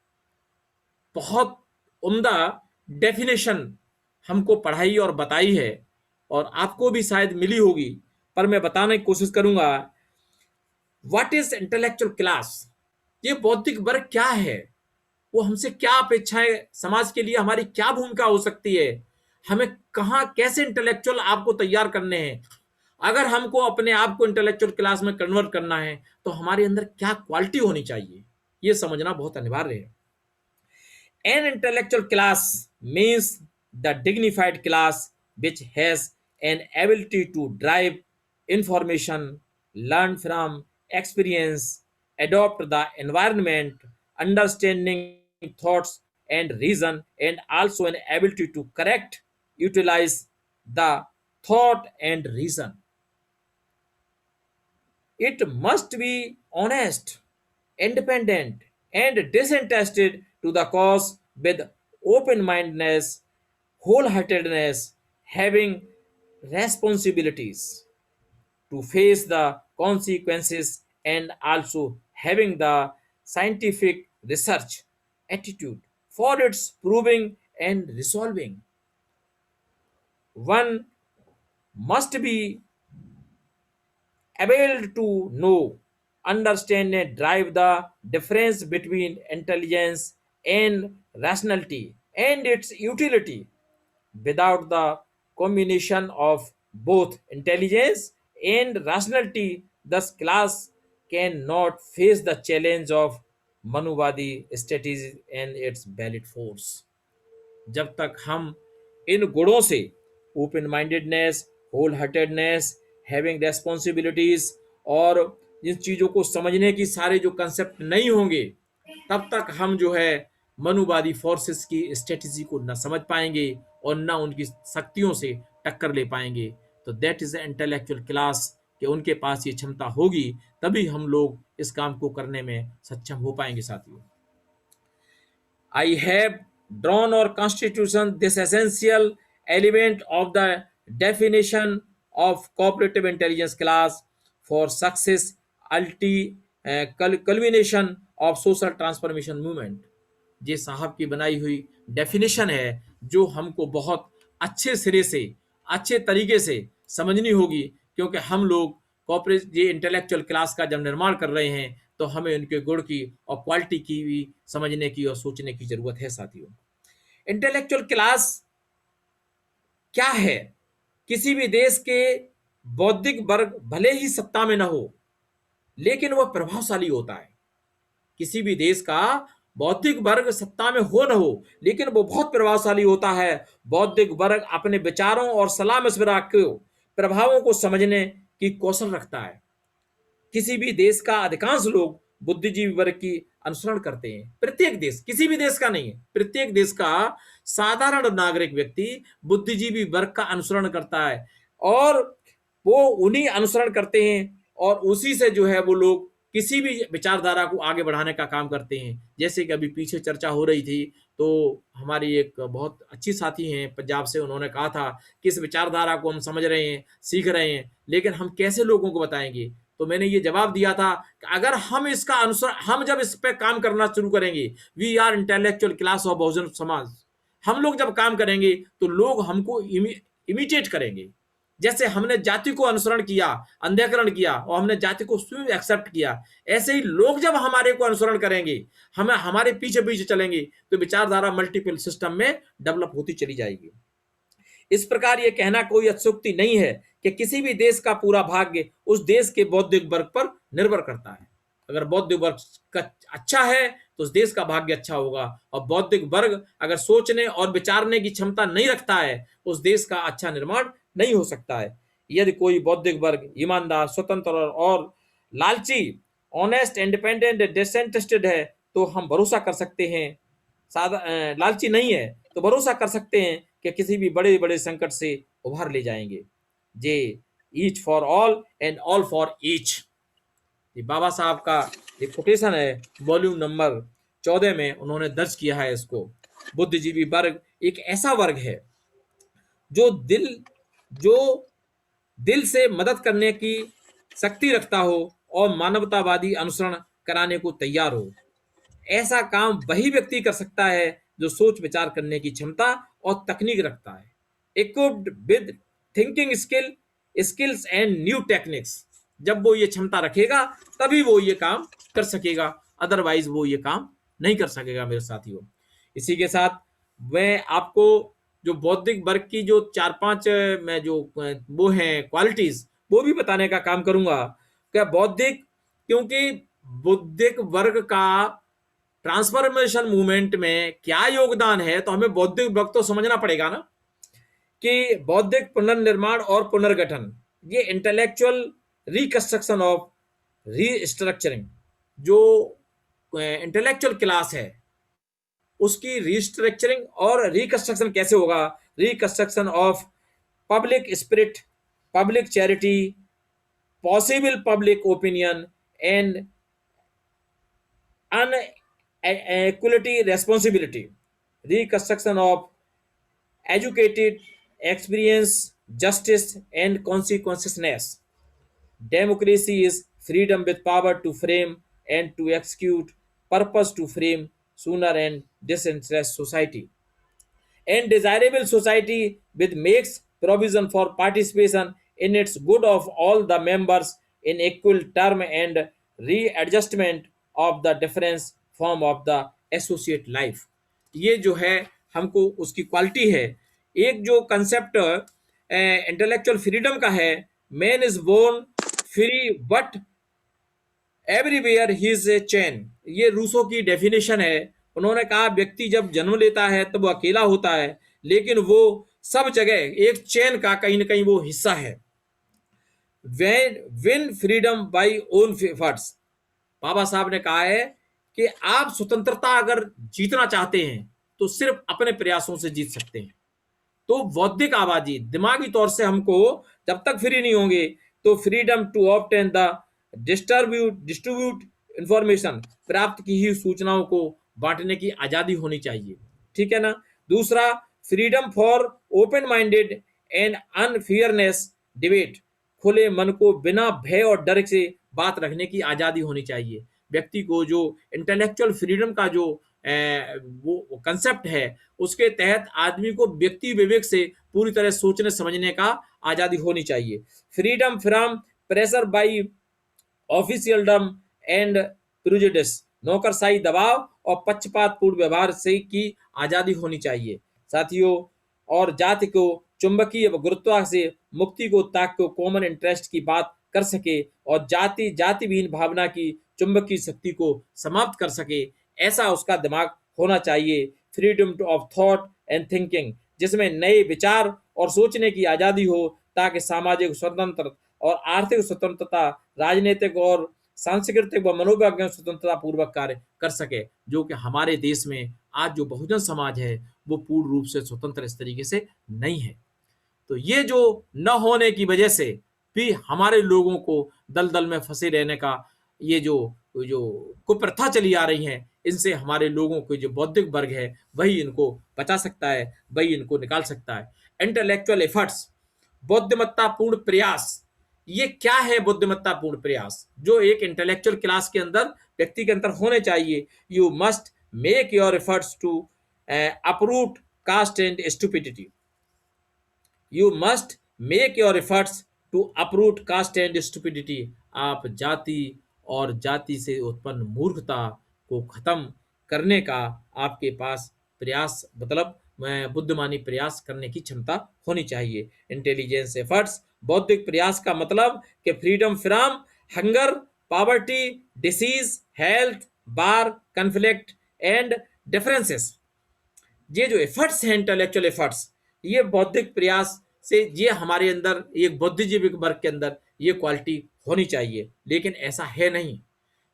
बहुत उम्दा डेफिनेशन हमको पढ़ाई और बताई है और आपको भी शायद मिली होगी, पर मैं बताने की कोशिश करूंगा। What is intellectual class? ये बौद्धिक वर्ग क्या है, वो हमसे क्या अपेक्षाएं, समाज के लिए हमारी क्या भूमिका हो सकती है, हमें कहाँ कैसे इंटेलेक्चुअल आपको तैयार करने हैं। अगर हमको अपने आप को इंटेलेक्चुअल क्लास में कन्वर्ट करना है तो हमारे अंदर क्या क्वालिटी होनी चाहिए, ये समझना बहुत अनिवार्य है। An intellectual class means the dignified class which has an ability to drive information, learn from experience, adopt the environment, understanding thoughts and reason, and also an ability to correct, utilize the thought and reason. It must be honest, independent, and disinterested to the cause with open mindedness, wholeheartedness, having responsibilities to face the consequences, and also having the scientific research attitude for its proving and resolving. One must be able to know, understand, and drive the difference between intelligence and rationality and its utility. Without the combination of both intelligence and rationality, this class cannot face the challenge of Manuvadi strategy and its valid force. जब तक हम इन गुणों से open mindedness, whole heartedness, having responsibilities और जिन चीज़ों को समझने की सारे जो कंसेप्ट नहीं होंगे, तब तक हम जो है मनुवादी फोर्सेस की स्ट्रेटजी को न समझ पाएंगे और न उनकी शक्तियों से टक्कर ले पाएंगे। तो that is the intellectual class कि उनके पास ये क्षमता होगी तभी हम लोग इस काम को करने में सक्षम हो पाएंगे। साथियों, I have drawn or constitution this essential element of the definition of cooperative intelligence class for success culmination of social transformation movement। ये साहब की बनाई हुई डेफिनेशन है जो हमको बहुत अच्छे सिरे से, अच्छे तरीके से समझनी होगी, क्योंकि हम लोग कॉपरेट ये इंटेलेक्चुअल क्लास का जब निर्माण कर रहे हैं तो हमें उनके गुण की और क्वालिटी की भी समझने की और सोचने की जरूरत है। साथियों, इंटेलेक्चुअल क्लास क्या है? किसी भी देश के बौद्धिक वर्ग भले ही सत्ता में न हो, लेकिन वह प्रभावशाली होता है। किसी भी देश का बौद्धिक वर्ग सत्ता में हो न हो, लेकिन वो बहुत प्रभावशाली होता है। बौद्धिक वर्ग अपने विचारों और सलाह मशवरा को प्रभावों को समझने की कौशल रखता है। किसी भी देश का अधिकांश लोग बुद्धिजीवी वर्ग की अनुसरण करते हैं। प्रत्येक देश, किसी भी देश का नहीं है, प्रत्येक देश का साधारण नागरिक व्यक्ति बुद्धिजीवी वर्ग का अनुसरण करता है, और वो उन्हीं अनुसरण करते हैं, और उसी से जो है वो लोग किसी भी विचारधारा को आगे बढ़ाने का काम करते हैं। जैसे कि अभी पीछे चर्चा हो रही थी, तो हमारी एक बहुत अच्छी साथी हैं पंजाब से, उन्होंने कहा था कि इस विचारधारा को हम समझ रहे हैं, सीख रहे हैं, लेकिन हम कैसे लोगों को बताएंगे। तो मैंने ये जवाब दिया था कि अगर हम इसका अनुसरण, हम जब इस पे काम करना शुरू करेंगे, we are intellectual class of Bahujan Samaj, हम लोग जब काम करेंगे तो लोग हमको इमिटेट करेंगे। जैसे हमने जाति को अनुसरण किया, अंधीकरण किया, और हमने जाति को स्वयं एक्सेप्ट किया, ऐसे ही लोग जब हमारे को अनुसरण करेंगे, हमें हमारे पीछे पीछे चलेंगे, तो विचारधारा मल्टीपल सिस्टम में डेवलप होती चली जाएगी। इस प्रकार यह कहना कोई अत्युक्ति नहीं है कि किसी भी देश का पूरा भाग्य उस देश के बौद्धिक वर्ग पर निर्भर करता है। अगर बौद्धिक वर्ग का अच्छा है तो उस देश का भाग्य अच्छा होगा, और बौद्धिक वर्ग अगर सोचने और विचारने की क्षमता नहीं रखता है, उस देश का अच्छा निर्माण नहीं हो सकता है। यदि कोई बौद्धिक वर्ग ईमानदार, स्वतंत्र और लालची, ऑनेस्ट, इंडिपेंडेंट, डिसइंटरेस्टेड है, तो हम भरोसा कर सकते हैं, लालची नहीं है तो भरोसा कर सकते हैं कि किसी भी बड़े बड़े संकट से उभार ले जाएंगे। जे each for all and all for each, ये बाबा साहब का एक कोटेशन है, वॉल्यूम नंबर 14 में उन्होंने दर्ज किया है इसको। बुद्धिजीवी वर्ग एक ऐसा वर्ग है जो दिल से मदद करने की शक्ति रखता हो और मानवतावादी अनुसरण कराने को तैयार हो। ऐसा काम वही व्यक्ति कर सकता है जो सोच विचार करने की क्षमता और तकनीक रखता है, equipped with thinking skills and new techniques. जब वो ये क्षमता रखेगा तभी वो ये काम कर सकेगा, अदरवाइज वो ये काम नहीं कर सकेगा मेरे साथियों। इसी के साथ मैं आपको जो बौद्धिक वर्ग की जो 4-5 मैं जो वो हैं क्वालिटीज, वो भी बताने का काम करूंगा। क्या बौद्धिक, क्योंकि बौद्धिक वर्ग का ट्रांसफॉर्मेशन मूवमेंट में क्या योगदान है, तो हमें बौद्धिक वर्ग तो समझना पड़ेगा ना, कि बौद्धिक पुनर्निर्माण और पुनर्गठन, ये इंटेलेक्चुअल रिकंस्ट्रक्शन ऑफ रीस्ट्रक्चरिंग, जो इंटेलेक्चुअल क्लास है उसकी रिस्ट्रक्चरिंग और रिकंस्ट्रक्शन कैसे होगा। Reconstruction of public spirit, public charity, possible public opinion and equality responsibility, reconstruction of educated experience, justice and consequences. Democracy is freedom with power to frame and to execute, purpose to frame sooner and disinterest society, and desirable society with makes provision for participation in its good of all the members in equal term and readjustment of the difference form of the associate life। ये जो है हमको उसकी क्वालिटी है। एक जो कंसेप्ट इंटेलेक्चुअल फ्रीडम का है, man is born free but everywhere he is a chain, ये रूसो की डेफिनेशन है। उन्होंने कहा व्यक्ति जब जन्म लेता है तब वो अकेला होता है, लेकिन वो सब जगह एक चेन का कहीं ना कहीं वो हिस्सा है। Win freedom by own efforts, Baba Saheb ने कहा है कि आप स्वतंत्रता अगर जीतना चाहते हैं तो सिर्फ अपने प्रयासों से जीत सकते हैं। तो बौद्धिक आबादी, दिमागी तौर से हमको जब तक फ्री नहीं होंगे, तो freedom to obtain the distribute information, प्राप्त की हुई सूचनाओं को बांटने की आजादी होनी चाहिए, ठीक है ना। दूसरा, freedom for open minded and unfearness debate, खुले मन को बिना भय और डर से बात रखने की आजादी होनी चाहिए। व्यक्ति को जो इंटेलेक्चुअल फ्रीडम का जो वो कंसेप्ट है, उसके तहत आदमी को व्यक्ति विवेक से पूरी तरह सोचने समझने का आजादी होनी चाहिए। Freedom from pressure by officialdom and prejudice, नौकरशाही दबाव और पक्षपातपूर्ण व्यवहार से की आजादी होनी चाहिए साथियों। और जाति को चुंबकीय गुरुत्व से मुक्ति को ताकि कॉमन इंटरेस्ट की बात कर सके और जाति विहीन भावना की चुंबकीय शक्ति को समाप्त कर सके, ऐसा उसका दिमाग होना चाहिए। Freedom of thought and thinking, जिसमें नए विचार और सोचने की आजादी हो ताकि सामाजिक स्वतंत्र और आर्थिक स्वतंत्रता, राजनीतिक और सांस्कृतिक व मनोवैज्ञानिक स्वतंत्रता पूर्वक कार्य कर सके, जो कि हमारे देश में आज जो बहुजन समाज है वो पूर्ण रूप से स्वतंत्र इस तरीके से नहीं है। तो ये जो न होने की वजह से भी हमारे लोगों को दलदल में फंसे रहने का ये जो जो कुप्रथा चली आ रही है, इनसे हमारे लोगों को जो बौद्धिक वर्ग है वही इनको बचा सकता है, वही इनको निकाल सकता है। इंटेलेक्चुअल एफर्ट्स, बुद्धिमत्तापूर्ण प्रयास, ये क्या है बुद्धिमत्तापूर्ण प्रयास जो एक इंटेलेक्चुअल क्लास के अंदर व्यक्ति के अंदर होने चाहिए? You must make your efforts to uproot caste and stupidity. You must make your efforts to uproot caste and stupidity. आप जाति और जाति से उत्पन्न मूर्खता को खत्म करने का आपके पास प्रयास मतलब बुद्धिमानी प्रयास करने की क्षमता होनी चाहिए। इंटेलिजेंस एफर्ट्स, बौद्धिक प्रयास का मतलब कि freedom from hunger, poverty, disease, health, bar, conflict and differences. ये जो एफर्ट्स हैं इंटेलेक्चुअल एफर्ट्स, ये बौद्धिक प्रयास से ये हमारे अंदर एक बुद्धिजीवी वर्ग के अंदर ये क्वालिटी होनी चाहिए, लेकिन ऐसा है नहीं।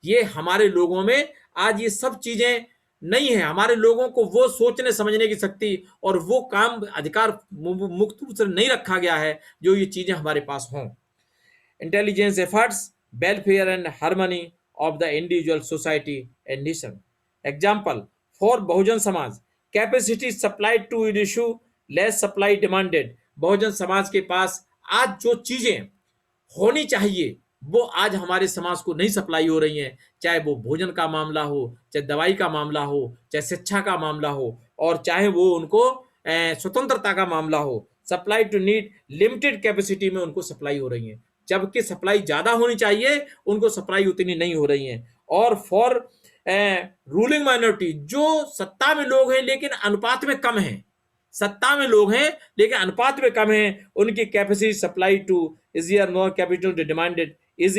ये हमारे लोगों में आज ये सब चीजें नहीं है। हमारे लोगों को वो सोचने समझने की शक्ति और वो काम अधिकार मुक्त रूप से नहीं रखा गया है जो ये चीजें हमारे पास हों। Intelligence efforts, welfare and harmony of the individual, society and nation. Example, for Bahujan Samaj, capacity supplied to issue, less supply demanded. Bahujan Samaj के पास आज जो चीजें होनी चाहिए वो आज हमारे समाज को नहीं सप्लाई हो रही हैं, चाहे वो भोजन का मामला हो, चाहे दवाई का मामला हो, चाहे शिक्षा का मामला हो, और चाहे वो उनको स्वतंत्रता का मामला हो। Supply to need limited capacity में उनको सप्लाई हो रही है, जबकि सप्लाई ज्यादा होनी चाहिए उनको सप्लाई उतनी नहीं हो रही है। और फॉर रूलिंग माइनॉरिटी, जो सत्ता में लोग हैं लेकिन अनुपात में कम है, सत्ता में लोग हैं लेकिन अनुपात में कम है, उनकी capacity supply to is nor capital demanded is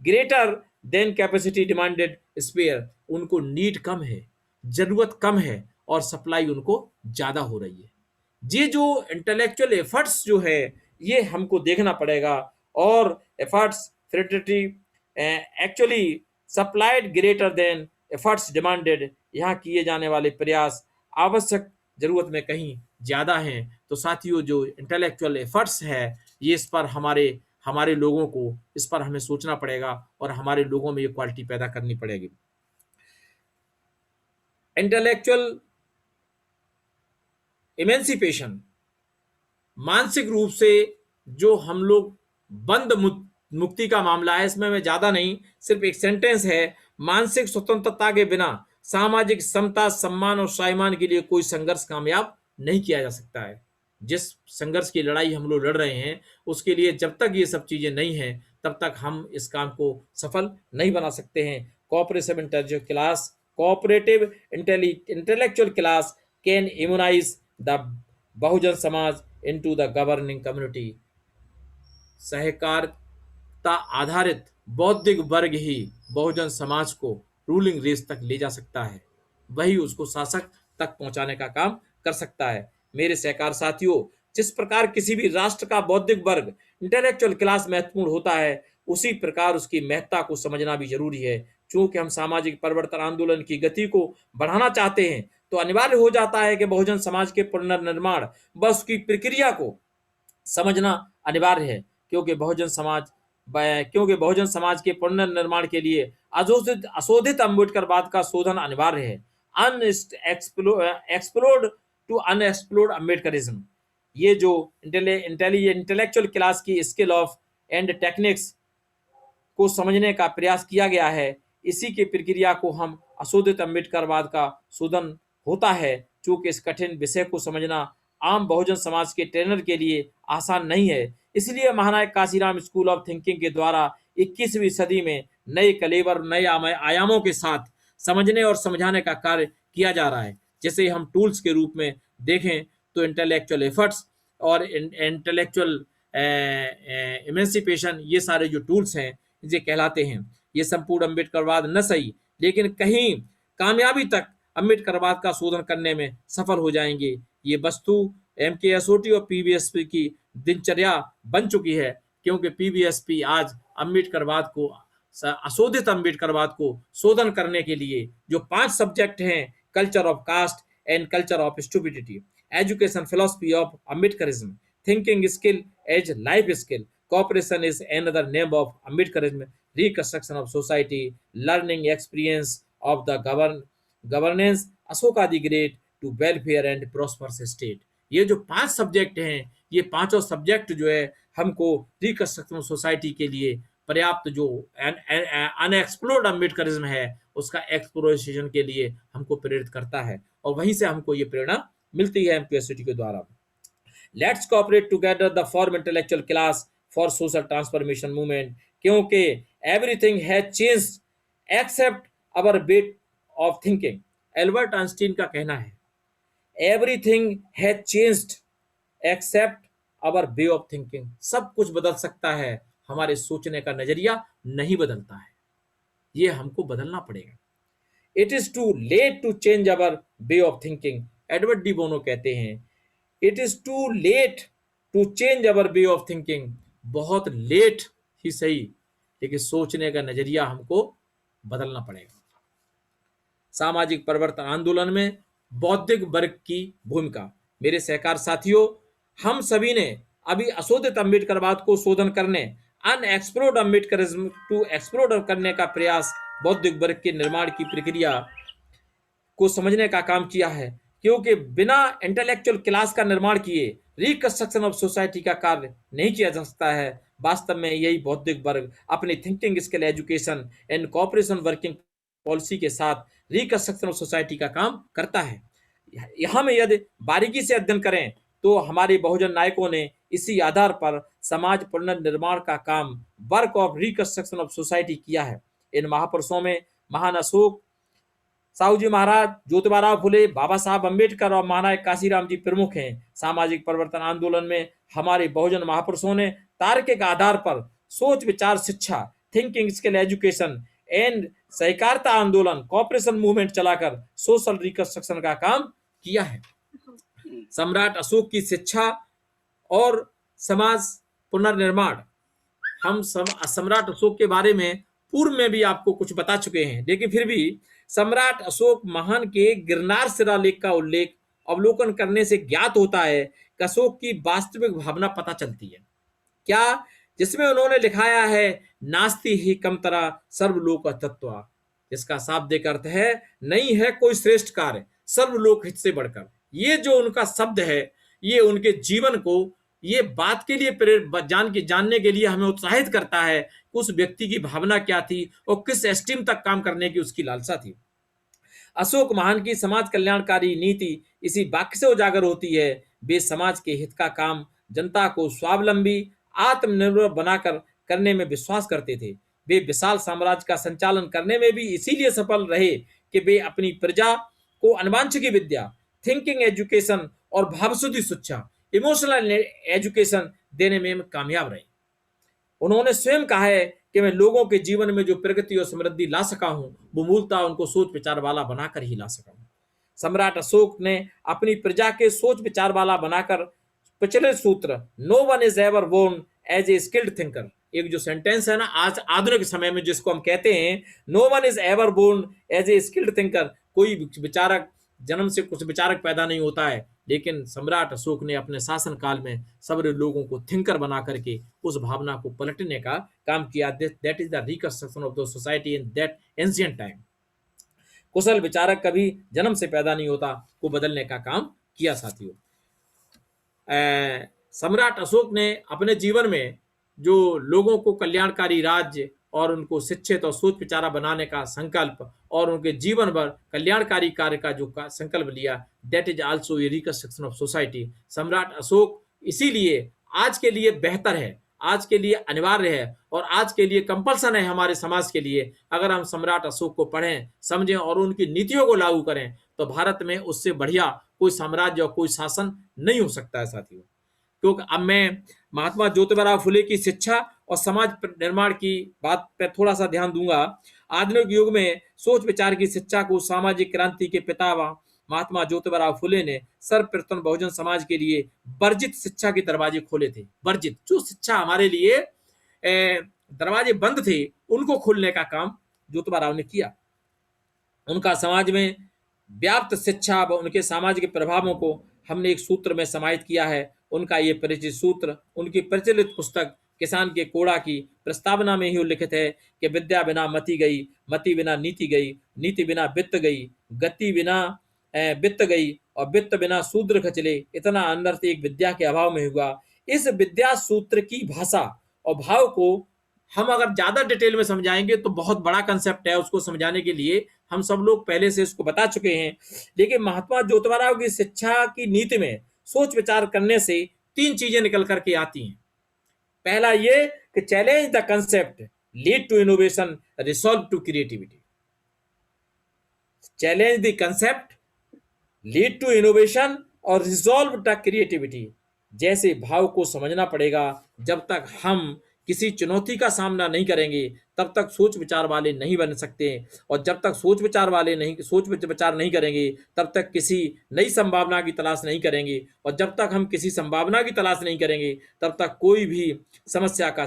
greater than capacity demanded spare. उनको नीड कम है, जरूरत कम है और सप्लाई उनको ज्यादा हो रही है। ये जो इंटेलेक्चुअल एफर्ट्स जो है ये हमको देखना पड़ेगा। और efforts fraternity actually supplied greater than efforts demanded, यहाँ किए जाने वाले प्रयास आवश्यक जरूरत में कहीं ज्यादा हैं। तो साथियों, जो इंटेलेक्चुअल एफर्ट्स है ये इस पर हमारे लोगों को इस पर हमें सोचना पड़ेगा और हमारे लोगों में ये क्वालिटी पैदा करनी पड़ेगी। इंटेलेक्चुअल इमेंसिपेशन, मानसिक रूप से जो हम लोग बंद मुक्ति का मामला है, इसमें मैं ज्यादा नहीं, सिर्फ एक सेंटेंस है, मानसिक स्वतंत्रता के बिना सामाजिक समता, सम्मान और स्वाभिमान के लिए कोई संघर्ष कामयाब नहीं किया जा सकता है। जिस संघर्ष की लड़ाई हम लोग लड़ रहे हैं उसके लिए जब तक ये सब चीजें नहीं है तब तक हम इस काम को सफल नहीं बना सकते हैं। Cooperative intellectual class, cooperative intellectual class can immunize the Bahujan Samaj into the governing community. सहकारिता आधारित बौद्धिक वर्ग ही बहुजन समाज को रूलिंग रेस तक ले जा सकता है, वही उसको शासक तक पहुंचाने का काम कर सकता है। मेरे सहकार साथियों, जिस प्रकार किसी भी राष्ट्र का बौद्धिक वर्ग इंटेलेक्चुअल क्लास महत्वपूर्ण होता है, उसी प्रकार उसकी महत्ता को समझना भी जरूरी है। चूंकि हम सामाजिक परिवर्तन आंदोलन की गति को बढ़ाना चाहते हैं तो अनिवार्य हो जाता है कि बहुजन समाज के पुनर्निर्माण व उसकी प्रक्रिया को समझना अनिवार्य है, क्योंकि बहुजन समाज के पुनर्निर्माण के लिए अशोधित अम्बेडकरवाद का शोधन अनिवार्य है। एक्सप्लोर्ड टू अनएक्सप्लोर्ड अम्बेडकरिज्म, ये जो इंटेलेक्चुअल क्लास की स्किल ऑफ एंड टेक्निक्स को समझने का प्रयास किया गया है, इसी की प्रक्रिया को हम अशोधित अम्बेडकरवाद का शोधन होता है। चूंकि इस कठिन विषय को समझना आम बहुजन समाज के ट्रेनर के लिए आसान नहीं है, इसलिए महानायक काशीराम स्कूल ऑफ थिंकिंग के द्वारा 21वीं सदी में नए कलेवर, नए आयामों के साथ समझने और समझाने का कार्य किया जा रहा है। जैसे हम टूल्स के रूप में देखें तो इंटेलेक्चुअल एफर्ट्स और इंटेलेक्चुअल इमेंसिपेशन, ये सारे जो टूल्स हैं ये कहलाते हैं। ये संपूर्ण अम्बेडकरवाद न सही लेकिन कहीं कामयाबी तक अम्बेडकरवाद का शोधन करने में सफल हो जाएंगे। ये वस्तु MKSOT और PBSP की दिनचर्या बन चुकी है, क्योंकि PBSP आज अम्बेडकरवाद को, अशोधित अम्बेडकरवाद को शोधन करने के लिए जो 5 सब्जेक्ट हैं, culture of caste and culture of stupidity, education philosophy of Ambedkarism, thinking skill as life skill, cooperation is another name of Ambedkarism, reconstruction of society, learning experience of the governance, Ashoka the Great to welfare and prosperous state। ये जो 5 सब्जेक्ट हैं, ये पांचों सब्जेक्ट जो है हमको रिकंस्ट्रक्शन सोसाइटी के लिए पर्याप्त जो अनएक्सप्लोर्ड अम्बेडकरिज्म है उसका एक्सप्लोरेशन के लिए हमको प्रेरित करता है, और वहीं से हमको ये प्रेरणा मिलती है MKSOT के द्वारा। Let's cooperate together the form intellectual class for social transformation movement, क्योंकि everything has changed except our way of thinking. Albert Einstein का कहना है everything has changed except our way of thinking. सब कुछ बदल सकता है, हमारे सोचने का नजरिया नहीं बदलता है, ये हमको बदलना पड़ेगा। It is too late to change our way of thinking. Edward de Bono कहते हैं it is too late to change our way of thinking. बहुत लेट ही सही, लेकिन सोचने का नजरिया हमको बदलना पड़ेगा। सामाजिक परिवर्तन आंदोलन में बौद्धिक वर्ग की भूमिका। मेरे सहकार साथियों, हम सभी ने अभी अशोधित अम्बेडकरवाद को शोधन करने, अनएक्सप्लोर्ड अम्बेडकरिज्म टू एक्सप्लोर करने का प्रयास, बौद्धिक वर्ग के निर्माण की प्रक्रिया को समझने का काम किया है, क्योंकि बिना इंटेलेक्चुअल क्लास का निर्माण किए रिकंस्ट्रक्शन ऑफ सोसाइटी का कार्य नहीं किया जा सकता है। वास्तव में यही बौद्धिक वर्ग अपनी thinking skill, education and cooperation working policy के साथ रिकंस्ट्रक्शन ऑफ सोसाइटी का काम करता है। यहाँ में यदि बारीकी से अध्ययन करें तो हमारे बहुजन नायकों ने इसी आधार पर समाज पुनर्निर्माण का काम, work of reconstruction of society किया है। इन महापुरुषों में महान अशोक, साहूजी महाराज, ज्योतिबा फुले, बाबा साहब अम्बेडकर और महानायक काशीराम जी प्रमुख हैं। सामाजिक परिवर्तन आंदोलन में हमारे बहुजन महापुरुषों ने तार्किक आधार पर सोच विचार शिक्षा, थिंकिंग स्किल एजुकेशन एंड सहकारिता आंदोलन, कोऑपरेशन मूवमेंट चलाकर सोशल रिकंस्ट्रक्शन का काम किया है। सम्राट अशोक की शिक्षा और समाज पुनर्निर्माण, हम सम्राट अशोक के बारे में पूर्व में भी आपको कुछ बता चुके हैं, लेकिन फिर भी सम्राट अशोक महान के गिरनार शिलालेख का उल्लेख अवलोकन करने से ज्ञात होता है कि अशोक की वास्तविक भावना पता चलती है। क्या? जिसमें उन्होंने लिखाया है नास्ति ही कमतरा सर्वलोक तत्व, जिसका शाब्दिक अर्थ है नहीं है कोई श्रेष्ठ कार्य सर्वलोक हित से बढ़कर। ये जो उनका शब्द है, ये उनके जीवन को, ये बात के लिए जानने के लिए हमें उत्साहित करता है कि उस व्यक्ति की भावना क्या थी और किस एस्टीम तक काम करने की उसकी लालसा थी। अशोक महान की समाज कल्याणकारी नीति इसी वाक्य से उजागर होती है। वे समाज के हित का काम, जनता को स्वावलंबी आत्मनिर्भर बनाकर करने में विश्वास करते थे। वे विशाल साम्राज्य का संचालन करने में भी इसीलिए सफल रहे कि वे अपनी प्रजा को अनुवांशिकी विद्या, थिंकिंग एजुकेशन और भावशुद्धि शिक्षा, इमोशनल एजुकेशन देने में कामयाब रहे। उन्होंने स्वयं कहा है कि मैं लोगों के जीवन में जो प्रगति और समृद्धि ला सका हूं, वो मूलतः उनको सोच विचार वाला बनाकर ही ला सका हूं। सम्राट अशोक ने अपनी प्रजा के सोच विचार वाला बनाकर प्रचलित सूत्र no one is ever born as a skilled thinker, एक जो सेंटेंस है ना आज आधुनिक समय में जिसको हम कहते हैं no one is ever born as a skilled thinker, कोई विचारक जन्म से कुछ विचारक पैदा नहीं होता है, लेकिन सम्राट अशोक ने अपने शासन काल में सभी लोगों को थिंकर बना करके उस भावना को पलटने का काम किया। That is the reconstruction of the society in that ancient time. कुशल विचारक कभी जन्म से पैदा नहीं होता, को बदलने का काम किया। साथियों, सम्राट अशोक ने अपने जीवन में जो लोगों को कल्याणकारी राज्य और उनको शिक्षित और सोच विचारा बनाने का संकल्प और उनके जीवन भर कल्याणकारी कार्य का जो संकल्प लिया, that is also a reconstruction of society. सम्राट अशोक इसीलिए आज के लिए बेहतर है आज के लिए अनिवार्य है और आज के लिए कंपल्सन है हमारे समाज के लिए। अगर हम सम्राट अशोक को पढ़ें, समझें और उनकी नीतियों को लागू करें तो भारत में उससे बढ़िया कोई साम्राज्य और कोई शासन नहीं हो सकता है साथियों। क्योंकि अब मैं महात्मा ज्योतिबा फुले की शिक्षा और समाज निर्माण की बात पर थोड़ा सा ध्यान दूंगा। आधुनिक युग में सोच विचार की शिक्षा को सामाजिक क्रांति के पिता महात्मा ज्योतिबा फुले ने सर्वप्रथम बहुजन समाज के लिए वर्जित शिक्षा के दरवाजे खोले थे। वर्जित जो शिक्षा हमारे लिए दरवाजे बंद थे, उनको खोलने का काम ज्योतिबा राव ने किया। उनका समाज में व्याप्त शिक्षा व उनके सामाजिक प्रभावों को हमने एक सूत्र में समाहित किया है। उनका ये परिचित सूत्र उनकी प्रचलित पुस्तक किसान के कोड़ा की प्रस्तावना में ही उल्लिखित है कि विद्या बिना मति गई, मति बिना नीति गई, नीति बिना वित्त गई, गति बिना वित्त गई और वित्त बिना शूद्र खचले, इतना अनर्थ एक विद्या के अभाव में हुआ। इस विद्या सूत्र की भाषा और भाव को हम अगर ज्यादा डिटेल में समझाएंगे तो बहुत बड़ा कंसेप्ट है, उसको समझाने के लिए हम सब लोग पहले से इसको बता चुके हैं। लेकिन महात्मा ज्योतिबा राव की शिक्षा की नीति में सोच विचार करने से तीन चीजें निकल करके आती हैं। पहला ये कि challenge the concept, lead to innovation, resolve to creativity. Challenge the concept, lead to innovation और रिजॉल्व द क्रिएटिविटी। जैसे भाव को समझना पड़ेगा। जब तक हम किसी चुनौती का सामना नहीं करेंगे तब तक सोच विचार वाले नहीं बन सकते, और जब तक सोच विचार नहीं करेंगे तब तक किसी नई संभावना की तलाश नहीं करेंगे, और जब तक हम किसी संभावना की तलाश नहीं करेंगे तब तक कोई भी समस्या का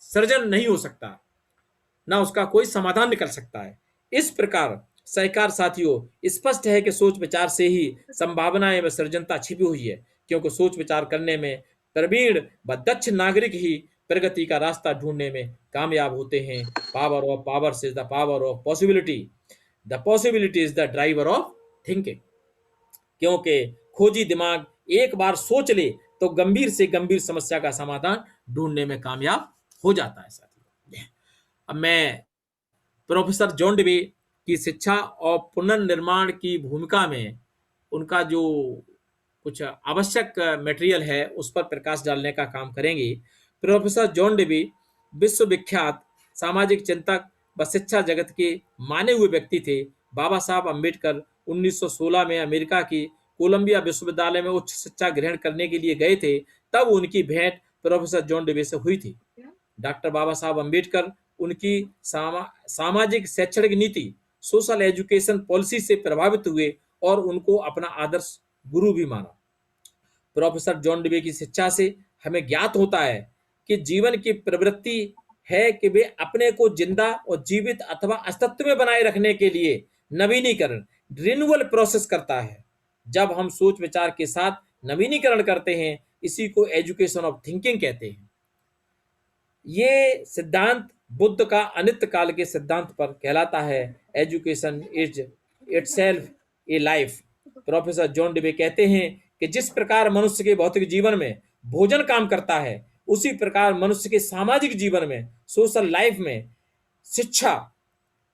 सृजन नहीं हो सकता, ना उसका कोई समाधान निकल सकता है। इस प्रकार सहकार साथियों, स्पष्ट है कि सोच विचार से ही संभावनाएं व सृजनता छिपी हुई है, क्योंकि सोच विचार करने में प्रवीण व दक्ष नागरिक ही प्रगति का रास्ता ढूंढने में कामयाब होते हैं। Power of powers is the power of possibility, the possibility is the driver of thinking. क्योंकि खोजी दिमाग एक बार सोच ले तो गंभीर से गंभीर समस्या का समाधान ढूंढने में कामयाब हो जाता है साथियों। अब मैं प्रोफेसर जॉन डीवे की शिक्षा और पुनर्निर्माण की भूमिका में उनका जो कुछ आवश्यक मटेरियल है उस पर प्रकाश डालने का काम करेंगे। प्रोफेसर जॉन डीवे विश्वविख्यात सामाजिक चिंतक व शिक्षा जगत के माने हुए व्यक्ति थे। बाबा साहब अम्बेडकर 1916 में अमेरिका की कोलंबिया विश्वविद्यालय में उच्च शिक्षा ग्रहण करने के लिए गए थे, तब उनकी भेंट प्रोफेसर जॉन डीवे से हुई थी। डॉक्टर बाबा साहब अम्बेडकर उनकी सामाजिक शैक्षणिक नीति, सोशल एजुकेशन पॉलिसी से प्रभावित हुए और उनको अपना आदर्श गुरु भी माना। प्रोफेसर जॉन डीवे की शिक्षा से हमें ज्ञात होता है कि जीवन की प्रवृत्ति है कि वे अपने को जिंदा और जीवित अथवा अस्तित्व में बनाए रखने के लिए नवीनीकरण, रिन्यूअल प्रोसेस करता है। जब हम सोच विचार के साथ नवीनीकरण करते हैं, इसी को एजुकेशन ऑफ थिंकिंग कहते हैं। ये सिद्धांत बुद्ध का अनित्य काल के सिद्धांत पर कहलाता है। Education is itself a life. Professor John Dewey कहते हैं कि जिस प्रकार मनुष्य के भौतिक जीवन में भोजन काम करता है, उसी प्रकार मनुष्य के सामाजिक जीवन में, सोशल लाइफ में शिक्षा,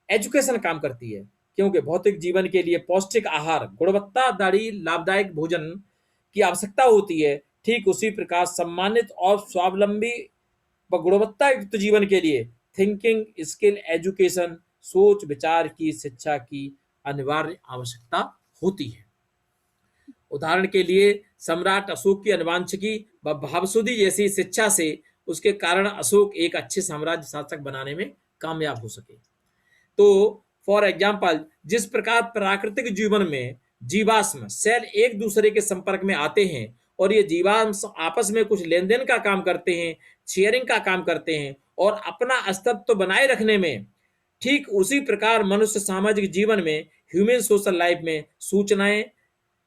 एजुकेशन काम करती है। क्योंकि भौतिक जीवन के लिए पौष्टिक आहार, गुणवत्ताधारी लाभदायक भोजन की आवश्यकता होती है, ठीक उसी प्रकार सम्मानित और स्वावलंबी व गुणवत्ता युक्त जीवन के लिए थिंकिंग स्किल एजुकेशन, सोच विचार की शिक्षा की अनिवार्य आवश्यकता होती है। उदाहरण के लिए सम्राट अशोक की अनुवांशिकी व भावशुद्धि जैसी शिक्षा से उसके कारण अशोक एक अच्छे साम्राज्य शासक बनाने में कामयाब हो सके। तो फॉर एग्जाम्पल, जिस प्रकार प्राकृतिक जीवन में जीवाश्म सेल एक दूसरे के संपर्क में आते हैं और ये जीवाश्म आपस में कुछ लेन देन का काम करते हैं, शेयरिंग का काम करते हैं और अपना अस्तित्व बनाए रखने में, ठीक उसी प्रकार मनुष्य सामाजिक जीवन में, ह्यूमन सोशल लाइफ में सूचनाएं,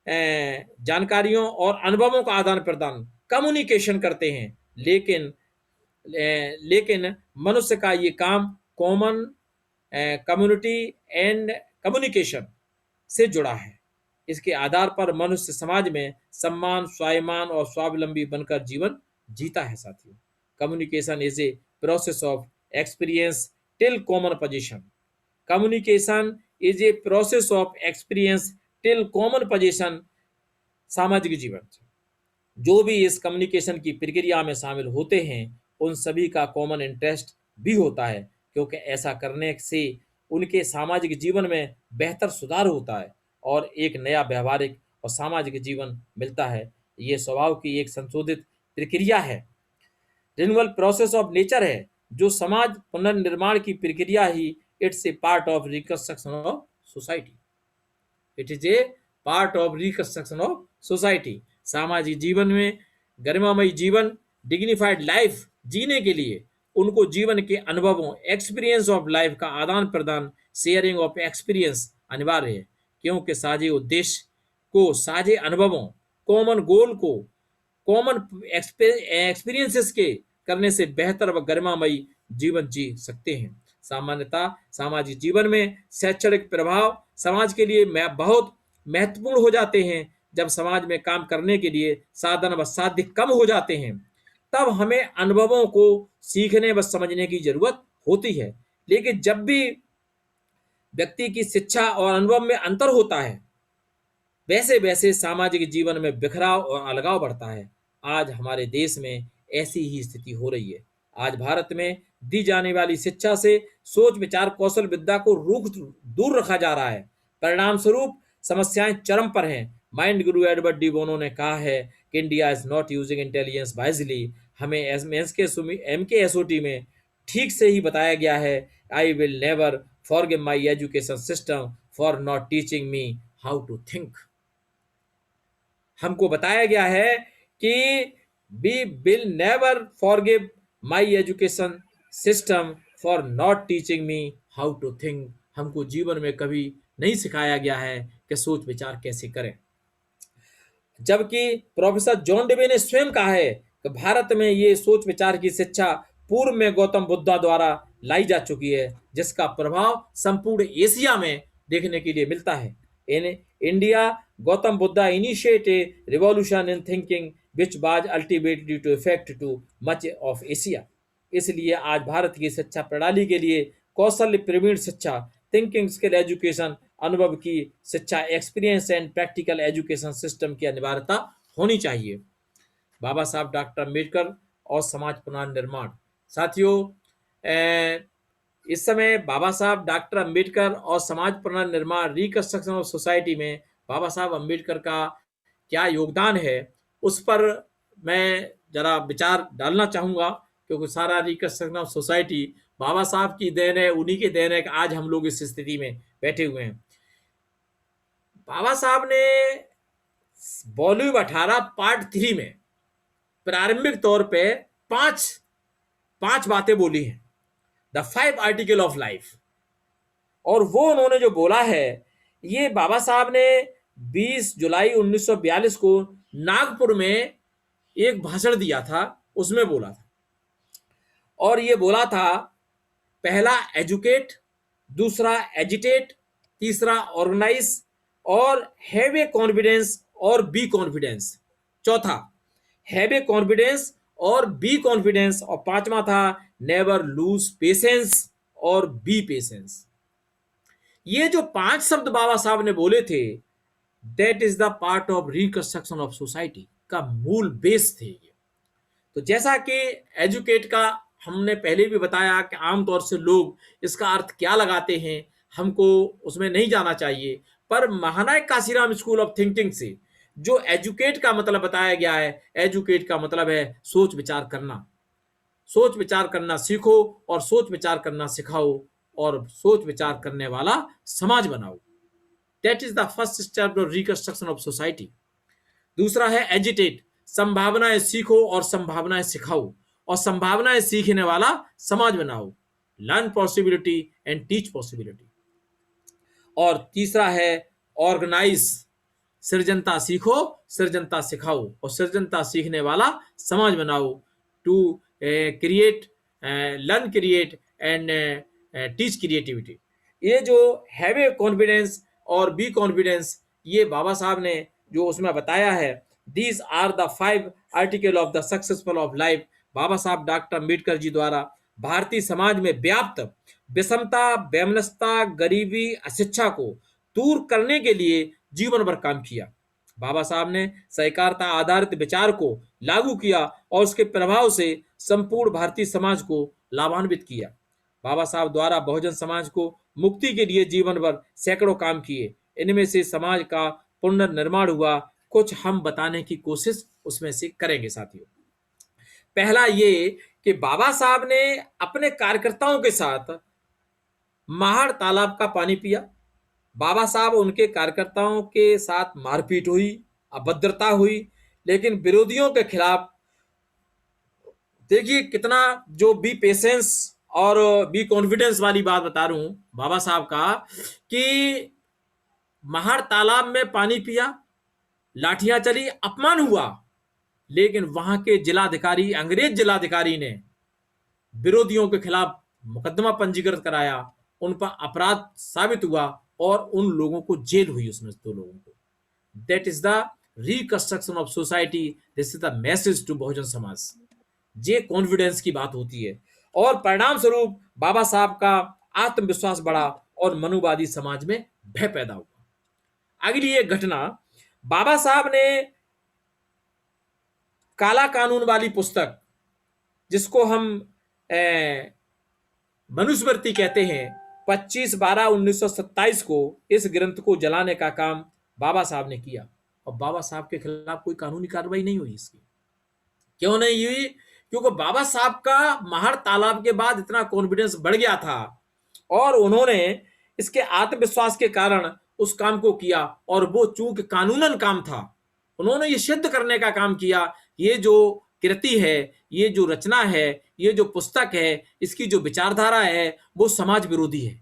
जानकारियों और अनुभवों का आदान प्रदान, कम्युनिकेशन करते हैं। लेकिन मनुष्य का ये काम कॉमन कम्युनिटी एंड कम्युनिकेशन से जुड़ा है। इसके आधार पर मनुष्य समाज में सम्मान, स्वाभिमान और स्वावलंबी बनकर जीवन जीता है साथियों। Communication is a process of experience till common position. Communication is a process of experience till common position सामाजिक जीवन। जो भी इस कम्युनिकेशन की प्रक्रिया में शामिल होते हैं उन सभी का कॉमन इंटरेस्ट भी होता है, क्योंकि ऐसा करने से उनके सामाजिक जीवन में बेहतर सुधार होता है और एक नया व्यवहारिक और सामाजिक जीवन मिलता है। ये स्वभाव की एक संशोधित प्रक्रिया है, रिन्यूअल प्रोसेस ऑफ नेचर है, जो समाज पुनर्निर्माण की प्रक्रिया ही it's a part of reconstruction of society. It is a part of reconstruction of society. सामाजिक जीवन में गरिमामयी जीवन, डिग्निफाइड लाइफ जीने के लिए उनको जीवन के अनुभवों, एक्सपीरियंस ऑफ लाइफ का आदान प्रदान, शेयरिंग ऑफ एक्सपीरियंस अनिवार्य है, क्योंकि साझे उद्देश्य को, साझे अनुभवों, कॉमन गोल को कॉमन एक्सपीरियंसेस के करने से बेहतर व गरिमामयी जीवन जी सकते हैं। सामान्यतः सामाजिक जीवन में शैक्षणिक प्रभाव समाज के लिए बहुत महत्वपूर्ण हो जाते हैं। जब समाज में काम करने के लिए साधन व साध्य कम हो जाते हैं, तब हमें अनुभवों को सीखने व समझने की जरूरत होती है। लेकिन जब भी व्यक्ति की शिक्षा और अनुभव में अंतर होता है, वैसे वैसे सामाजिक जीवन में बिखराव और अलगाव बढ़ता है। आज हमारे देश में ऐसी ही स्थिति हो रही है। आज भारत में दी जाने वाली शिक्षा से सोच विचार कौशल विद्या को रूख दूर रखा जा रहा है। परिणाम स्वरूप समस्याएं चरम पर हैं। माइंड गुरु एडवर्ड डी बोनो ने कहा है कि India is not using intelligence wisely. हमें MKSOT में ठीक से ही बताया गया है, I will never forgive my education system for not teaching me how to think. हमको बताया गया है कि we will never forgive my education system for not teaching me how to think. हमको जीवन में कभी नहीं सिखाया गया है कि सोच विचार कैसे करें। जबकि प्रोफेसर जॉन डेवे ने स्वयं कहा है कि भारत में ये सोच विचार की शिक्षा पूर्व में गौतम बुद्धा द्वारा लाई जा चुकी है, जिसका प्रभाव संपूर्ण एशिया में देखने के लिए मिलता है। In India, Gautam Buddha initiate a revolution in thinking which was ultimately to effect to much of Asia. इसलिए आज भारत की शिक्षा प्रणाली के लिए कौशल प्रवीण शिक्षा, थिंकिंग स्किल एजुकेशन, अनुभव की शिक्षा, experience and practical education system की अनिवार्यता होनी चाहिए। बाबा साहब डॉक्टर अम्बेडकर और समाज पुनर्निर्माण। साथियों, इस समय बाबा साहब डॉक्टर अम्बेडकर और समाज पुनर्निर्माण, रिकंस्ट्रक्शन ऑफ सोसाइटी में बाबा साहब अम्बेडकर का क्या योगदान है, उस पर मैं जरा विचार डालना चाहूँगा, क्योंकि सारा रिकंस्ट्रक्शन ऑफ सोसाइटी बाबा साहब की देन है, उन्हीं की देन है कि आज हम लोग इस स्थिति में बैठे हुए हैं। बाबा साहब ने वॉल्यूम 18 पार्ट 3 में प्रारंभिक तौर पे पांच बातें बोली हैं, द 5 आर्टिकल ऑफ लाइफ। और वो उन्होंने जो बोला है, ये बाबा साहब ने 20 जुलाई 1942 को नागपुर में एक भाषण दिया था, उसमें बोला था। और ये बोला था, पहला एजुकेट, दूसरा एजिटेट, तीसरा ऑर्गेनाइज और हैव ए कॉन्फिडेंस और बी कॉन्फिडेंस, चौथा हैव ए कॉन्फिडेंस और बी कॉन्फिडेंस, और पांचवा था नेवर लूज पेशेंस और बी पेशेंस। ये जो 5 शब्द बाबा साहब ने बोले थे, that is the part of reconstruction of society का मूल बेस थे ये। तो जैसा कि एजुकेट का हमने पहले भी बताया कि आमतौर से लोग इसका अर्थ क्या लगाते हैं, हमको उसमें नहीं जाना चाहिए। पर महानायक काशीराम स्कूल ऑफ थिंकिंग से जो एजुकेट का मतलब बताया गया है, एजुकेट का मतलब है सोच विचार करना। सोच विचार करना सीखो और सोच विचार करना सिखाओ और सोच विचार करने वाला समाज बनाओ। That is the first step of reconstruction of society. दूसरा है एजिटेट, संभावनाएं सीखो और संभावनाएं सिखाओ और संभावनाएं सीखने वाला समाज बनाओ। Learn possibility and teach possibility. और तीसरा है ऑर्गेनाइज, सृजनता सीखो, सृजनता सिखाओ और सृजनता सीखने वाला समाज बनाओ। To create, learn, create and teach creativity. ये जो हैव ए कॉन्फिडेंस और बी कॉन्फिडेंस, ये बाबा साहब ने जो उसमें बताया है, these are the 5 article of the successful of life. Baba Saheb doctor Ambedkar ji द्वारा भारतीय समाज में व्याप्त विषमता, वैमनस्यता, गरीबी, अशिक्षा को दूर करने के लिए जीवन भर काम किया। बाबा साहब ने सहकारिता आधारित विचार को लागू किया और उसके प्रभाव से संपूर्ण भारतीय समाज को लाभान्वित किया। बाबा साहब द्वारा बहुजन समाज को मुक्ति के लिए जीवन भर सैकड़ों काम किए। इनमें से समाज का पुनर्निर्माण हुआ, कुछ हम बताने की कोशिश उसमें से करेंगे साथियों। पहला ये कि बाबा साहब ने अपने कार्यकर्ताओं के साथ महाड़ तालाब का पानी पिया। बाबा साहब उनके कार्यकर्ताओं के साथ मारपीट हुई, अभद्रता हुई, लेकिन विरोधियों के खिलाफ देखिए कितना जो बी पेशेंस और बी कॉन्फिडेंस वाली बात बता रहा हूं बाबा साहब का, कि महाड़ तालाब में पानी पिया, लाठियां चली, अपमान हुआ, लेकिन वहां के जिलाधिकारी, अंग्रेज जिलाधिकारी ने विरोधियों के खिलाफ मुकदमा पंजीकृत कराया, उन पर अपराध साबित हुआ और उन लोगों को जेल हुई, उसमें 2 लोगों को। That is the reconstruction of society, this is the message to Bahujan Samaj. ये कॉन्फिडेंस की बात होती है और परिणाम स्वरूप बाबा साहब का आत्मविश्वास बढ़ा और मनुवादी समाज में भय पैदा हुआ। अगली एक घटना, बाबा साहब ने काला कानून वाली पुस्तक, जिसको हम मनुस्मृति कहते हैं, 25/12/1927 को इस ग्रंथ को जलाने का काम बाबा साहब ने किया और बाबा साहब के खिलाफ कोई कानूनी कार्रवाई नहीं हुई। इसकी क्यों नहीं हुई? क्योंकि बाबा साहब का महाड़ तालाब के बाद इतना कॉन्फिडेंस बढ़ गया था और उन्होंने इसके आत्मविश्वास के कारण उस काम को किया और वो चूंकि कानूनन काम था, उन्होंने ये सिद्ध करने का काम किया, ये जो कृति है, ये जो रचना है, ये जो पुस्तक है, इसकी जो विचारधारा है वो समाज विरोधी है।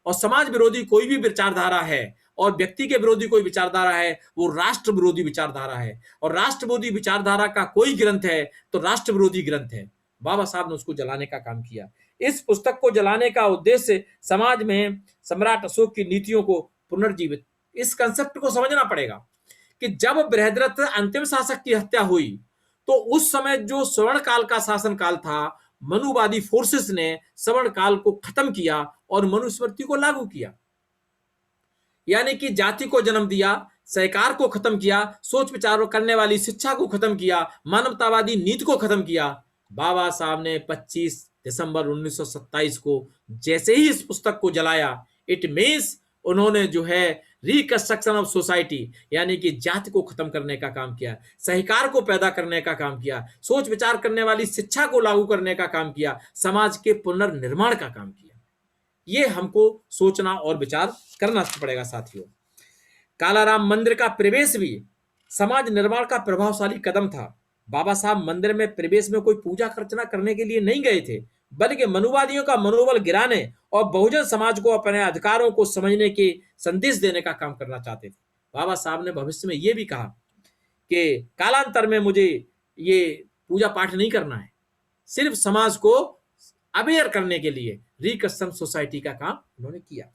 और समाज विरोधी कोई भी विचारधारा है और व्यक्ति के विरोधी कोई विचारधारा है वो राष्ट्र विरोधी विचारधारा है, और राष्ट्र विरोधी विचारधारा का कोई ग्रंथ है तो राष्ट्र विरोधी ग्रंथ है। बाबा साहब ने उसको जलाने का काम किया। इस पुस्तक को जलाने का उद्देश्य समाज में सम्राट अशोक की नीतियों को पुनर्जीवित, इस कंसेप्ट को समझना पड़ेगा कि जब बृहद्रथ अंतिम शासक की हत्या हुई तो उस समय जो स्वर्ण काल का शासन काल था, मनुवादी फोर्सेस ने स्वर्ण काल को खत्म किया और मनुस्मृति को लागू किया, यानी कि जाति को जन्म दिया, सहकार को खत्म किया, सोच विचार करने वाली शिक्षा को खत्म किया, मानवतावादी नीति को खत्म किया। बाबा साहब ने 25 दिसंबर 1927 को जैसे ही इस पुस्तक को जलाया, इट मीन्स उन्होंने जो है रिकंस्ट्रक्शन ऑफ सोसाइटी, यानी कि जाति को खत्म करने का काम किया, सहकार को पैदा करने का काम किया, सोच विचार करने वाली शिक्षा को लागू करने का काम किया, समाज के पुनर्निर्माण का काम किया। ये हमको सोचना और विचार करना पड़ेगा साथियों। कालाराम मंदिर का प्रवेश भी समाज निर्माण का प्रभावशाली कदम था। बाबा साहब मंदिर में प्रवेश में कोई पूजा अर्चना करने के लिए नहीं गए थे, बल्कि मनुवादियों का मनोबल गिराने और बहुजन समाज को अपने अधिकारों को समझने के संदेश देने का काम करना चाहते थे। बाबा साहब ने भविष्य में यह भी कहा कि कालांतर में मुझे ये पूजा पाठ नहीं करना है, सिर्फ समाज को अवेयर करने के लिए रिकंस्ट्रक्शन सोसाइटी का काम उन्होंने किया।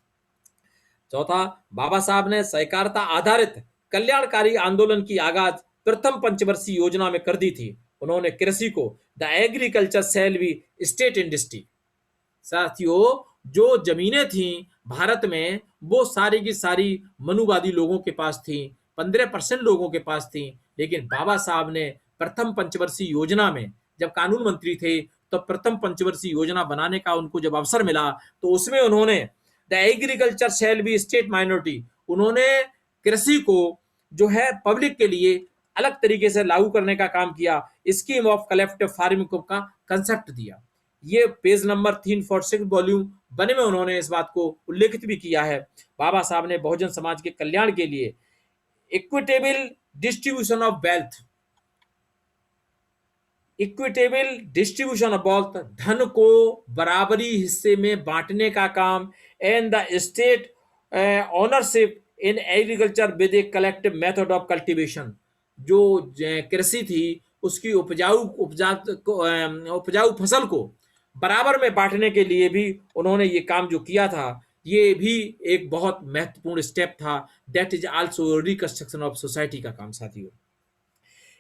चौथा, बाबा साहब ने सहकारिता आधारित कल्याणकारी आंदोलन की आगाज प्रथम पंचवर्षीय योजना में कर दी थी। उन्होंने कृषि को the agriculture shall be state industry, साथियों जो जमीनें थी भारत में वो सारी की सारी मनुवादी लोगों के पास थी, 15% लोगों के पास थी, लेकिन बाबा साहब ने प्रथम पंचवर्षीय योजना में जब कानून मंत्री थे तो प्रथम पंचवर्षीय योजना बनाने का उनको जब अवसर मिला तो उसमें उन्होंने the agriculture shall be state minority, उन्होंने कृषि को जो है पब्लिक के लिए अलग तरीके से लागू करने का काम किया, स्कीम ऑफ कलेक्टिव फार्मिंग का कंसेप्ट दिया। ये पेज नंबर 346 वॉल्यूम बने में उन्होंने इस बात को उल्लेखित भी किया है। बाबा साहब ने बहुजन समाज के कल्याण के लिए equitable distribution of wealth, equitable distribution of wealth, धन को बराबरी हिस्से में बांटने का काम, and the state ownership in agriculture with a collective method of cultivation, जो कृषि थी उसकी उपजाऊ फसल को बराबर में बांटने के लिए भी उन्होंने ये काम जो किया था, ये भी एक बहुत महत्वपूर्ण स्टेप था। That is also reconstruction of society का काम साथियों।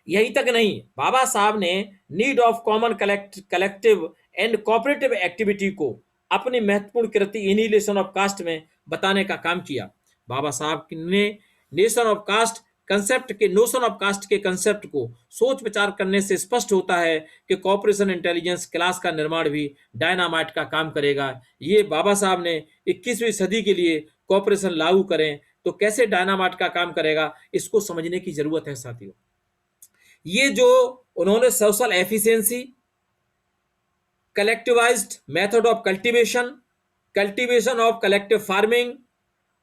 यही तक नहीं, बाबा साहब ने need of common collective and cooperative activity को अपनी महत्वपूर्ण कृति इनिलेशन ऑफ कास्ट में बताने का काम किया। बाबा साहब ने नेशन ऑफ कास्ट कंसेप्ट के नोशन ऑफ कास्ट के कंसेप्ट को सोच विचार करने से स्पष्ट होता है कि कॉपरेशन इंटेलिजेंस क्लास का निर्माण भी डायनामाइट का काम करेगा। ये बाबा साहब ने 21वीं सदी के लिए कॉपरेशन लागू करें तो कैसे डायनामाइट का काम करेगा, इसको समझने की जरूरत है साथियों। ये जो उन्होंने social efficiency, collectivized method of cultivation of collective farming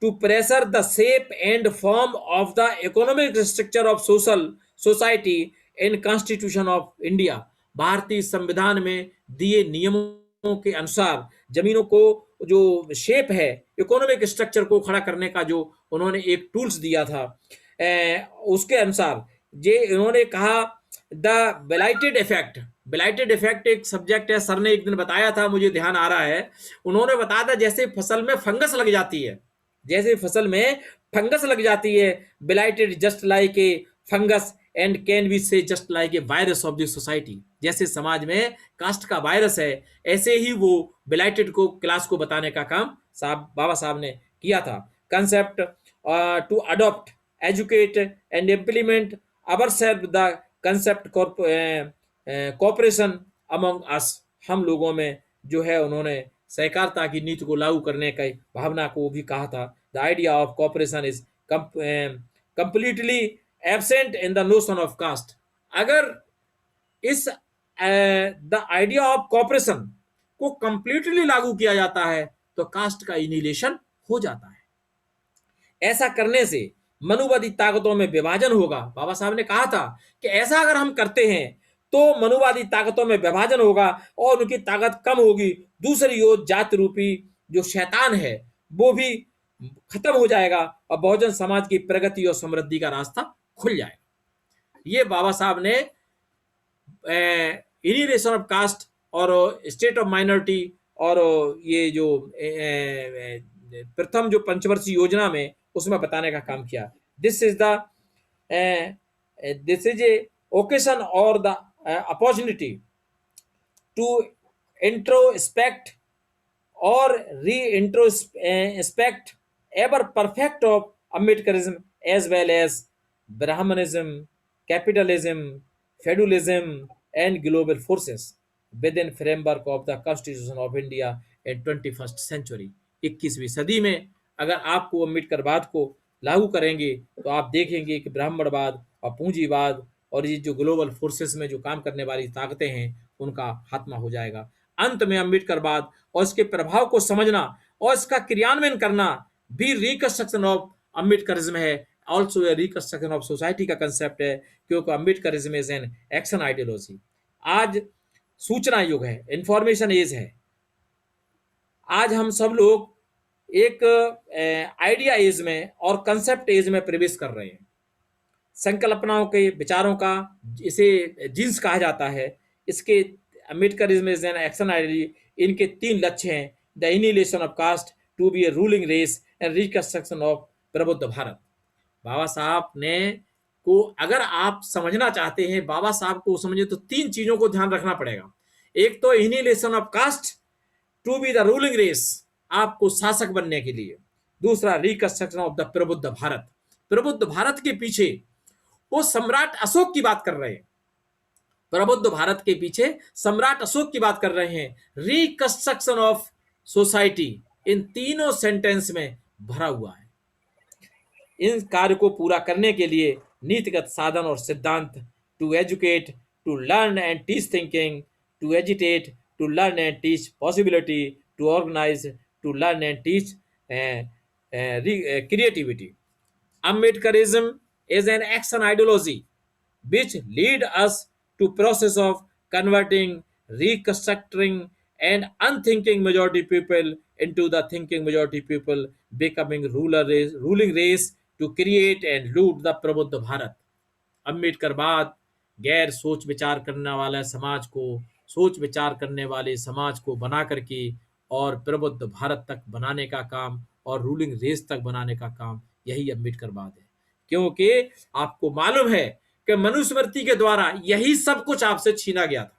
to pressure the shape and form of the economic structure of social society in Constitution of India। भारतीय संविधान में दिए नियमों के अनुसार जमीनों को जो शेप है, इकोनॉमिक स्ट्रक्चर को खड़ा करने का जो उन्होंने एक टूल्स दिया था, उसके अनुसार ये उन्होंने कहा द ब्लाइटेड इफेक्ट एक सब्जेक्ट है, सर ने एक दिन बताया था, मुझे ध्यान आ रहा है। उन्होंने बताया था जैसे फसल में फंगस लग जाती है, जैसे फसल में फंगस लग जाती है, blighted just like a fungus and can be say just like a virus of the society. जैसे समाज में कास्ट का वायरस है, ऐसे ही वो ब्लाइटेड को क्लास को बताने का काम बाबा साहब ने किया था। Concept to adopt, educate and implement ourselves the concept cooperation among us. हम लोगों में जो है उन्होंने सहकारिता की नीति को लागू करने की भावना को भी कहा था। The idea of cooperation is completely absent in the notion of caste. अगर इस द आइडिया ऑफ कॉपरेशन को कंप्लीटली लागू किया जाता है तो कास्ट का इनिलेशन हो जाता है। ऐसा करने से मनुवादी ताकतों में विभाजन होगा। बाबा साहब ने कहा था कि ऐसा अगर हम करते हैं तो मनुवादी ताकतों में विभाजन होगा और उनकी ताकत कम होगी। दूसरी ओर जाति रूपी जो शैतान है वो भी खत्म हो जाएगा और बहुजन समाज की प्रगति और समृद्धि का रास्ता खुल जाएगा। ये बाबा साहब ने इनिरेशन ऑफ कास्ट और स्टेट ऑफ माइनॉरिटी और ये जो प्रथम जो पंचवर्षीय योजना में उसमें बताने का काम किया। दिस इज ए ओकेशन और द अपॉर्चुनिटी टू इंट्रोस्पेक्ट और re introspect ever perfect of Ambedkarism as well as Brahminism, capitalism, feudalism and global forces within framework of the constitution of India in 21st century. 21वीं सदी में अगर आपको अम्बेडकरवाद को लागू करेंगे तो आप देखेंगे कि ब्राह्मणवाद और पूंजीवाद और ये जो ग्लोबल फोर्सेस में जो काम करने वाली ताकतें हैं उनका खात्मा हो जाएगा। अंत में अम्बेडकरवाद और इसके प्रभाव को समझना और इसका क्रियान्वयन करना भी रिकंस्ट्रक्शन ऑफ अम्बेडकरिज्म है, also a reconstruction of society का कंसेप्ट है, क्योंकि Ambedkarism is an action ideology. आज सूचना युग है, इंफॉर्मेशन एज है। आज हम सब लोग एक आइडिया एज में और कंसेप्ट एज में प्रवेश कर रहे हैं। संकल्पनाओं के विचारों का इसे जीन्स कहा जाता है। इसके Ambedkarism is an action ideology. इनके 3 लक्ष्य हैं: the annihilation of caste, to be a ruling race and reconstruction of Prabuddha Bharat. बाबा साहब ने को अगर आप समझना चाहते हैं, बाबा साहब को समझे तो 3 चीजों को ध्यान रखना पड़ेगा। एक तो annihilation of caste to be the ruling race, आपको शासक बनने के लिए। दूसरा रिकंस्ट्रक्शन ऑफ द प्रबुद्ध भारत। प्रबुद्ध भारत के पीछे वो सम्राट अशोक की बात कर रहे हैं, प्रबुद्ध भारत के पीछे सम्राट अशोक की बात कर रहे हैं। रिकंस्ट्रक्शन ऑफ सोसाइटी इन तीनों सेंटेंस में भरा हुआ है। इन कार्य को पूरा करने के लिए नीतिगत साधन और सिद्धांत: to educate, to learn and teach thinking, to agitate, to learn and teach possibility, to organise, to learn and teach creativity. Ambedkarism is an action ideology which lead us to process of converting, reconstructing and unthinking majority people into the thinking majority people, becoming ruling race to create and loot the प्रबुद्ध भारत। अम्बेडकरवाद गैर सोच विचार करने वाला समाज को, सोच विचार करने वाले समाज को बना करके और प्रबुद्ध भारत तक बनाने का काम और रूलिंग रेस तक बनाने का काम, यही अम्बेडकरवाद है। क्योंकि आपको मालूम है कि मनुस्मृति के द्वारा यही सब कुछ आपसे छीना गया था।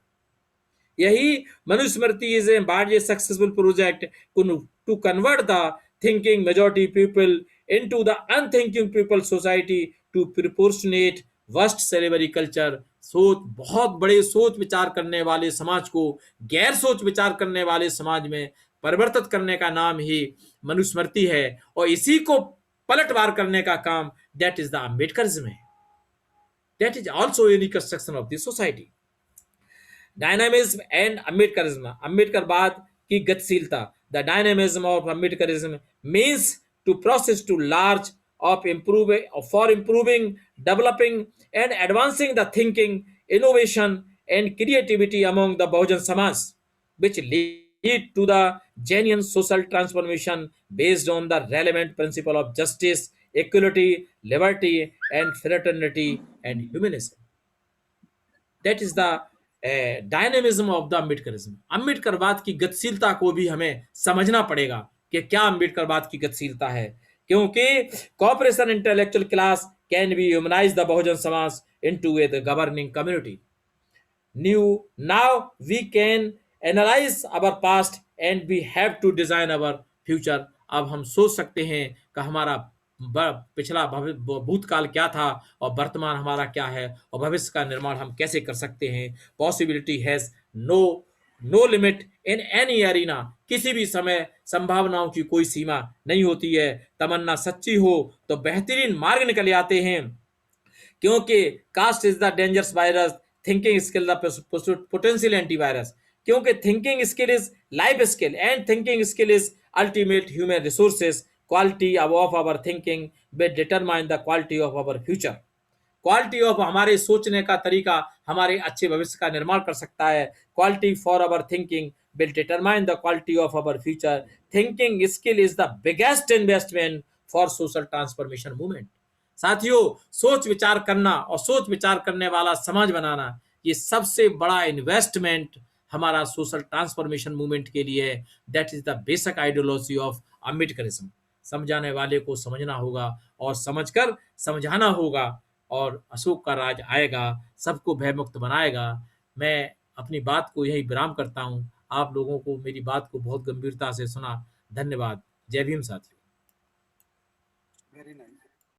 यही मनुस्मृति इज ए बार्जे successful project to convert the thinking majority people into the unthinking people society to perpetuate worst slavery culture, सोच, बहुत बड़े सोच विचार करने वाले समाज को गैर सोच विचार करने वाले समाज में परिवर्तित करने का नाम ही मनुस्मृति है, और इसी को पलटवार करने का काम दैट इज द अम्बेडकरिज्म है। That is also a reconstruction of the society. Dynamism and Ambedkarism, अम्बेडकरवाद की गतिशीलता। The dynamism of Ambedkarism means to process to large of improving for improving, developing and advancing the thinking, innovation and creativity among the Bahujan Samaj, which lead to the genuine social transformation based on the relevant principle of justice, equality, liberty and fraternity and humanism. That is the dynamism of the Ambedkarism. अम्बेडकरवाद की गतिशीलता को भी हमें समझना पड़ेगा कि क्या अम्बेडकरवाद की गतिशीलता है, क्योंकि cooperation intellectual class can be humanize the Bahujan Samaj into a the governing community. New now we can analyse our past and we have to design our future. अब हम सोच सकते हैं कि हमारा पिछला भूतकाल क्या था और वर्तमान हमारा क्या है और भविष्य का निर्माण हम कैसे कर सकते हैं। Possibility has no no limit in any arena, किसी भी समय संभावनाओं की कोई सीमा नहीं होती है। तमन्ना सच्ची हो तो बेहतरीन मार्ग निकल आते हैं, क्योंकि caste is the dangerous virus, thinking skill the potential antivirus. क्योंकि thinking skill is life skill and thinking skill is ultimate human resources. Quality of our thinking will determine the quality of our future. Quality of हमारे सोचने का तरीका हमारे अच्छे भविष्य का निर्माण कर सकता है। Quality for our thinking will determine the quality of our future. Thinking skill is the biggest investment for social transformation movement. साथियों, सोच विचार करना और सोच विचार करने वाला समाज बनाना, ये सबसे बड़ा इन्वेस्टमेंट हमारा सोशल ट्रांसफॉर्मेशन मूवमेंट के लिए है। That is the basic ideology of Ambedkarism. समझाने वाले को समझना होगा और समझकर समझाना होगा, और अशोक का राज आएगा, सबको भयमुक्त बनाएगा। मैं अपनी बात को यही विराम करता हूँ। आप लोगों को मेरी बात को बहुत गंभीरता से सुना, धन्यवाद। जय भीम साथियों। Very nice.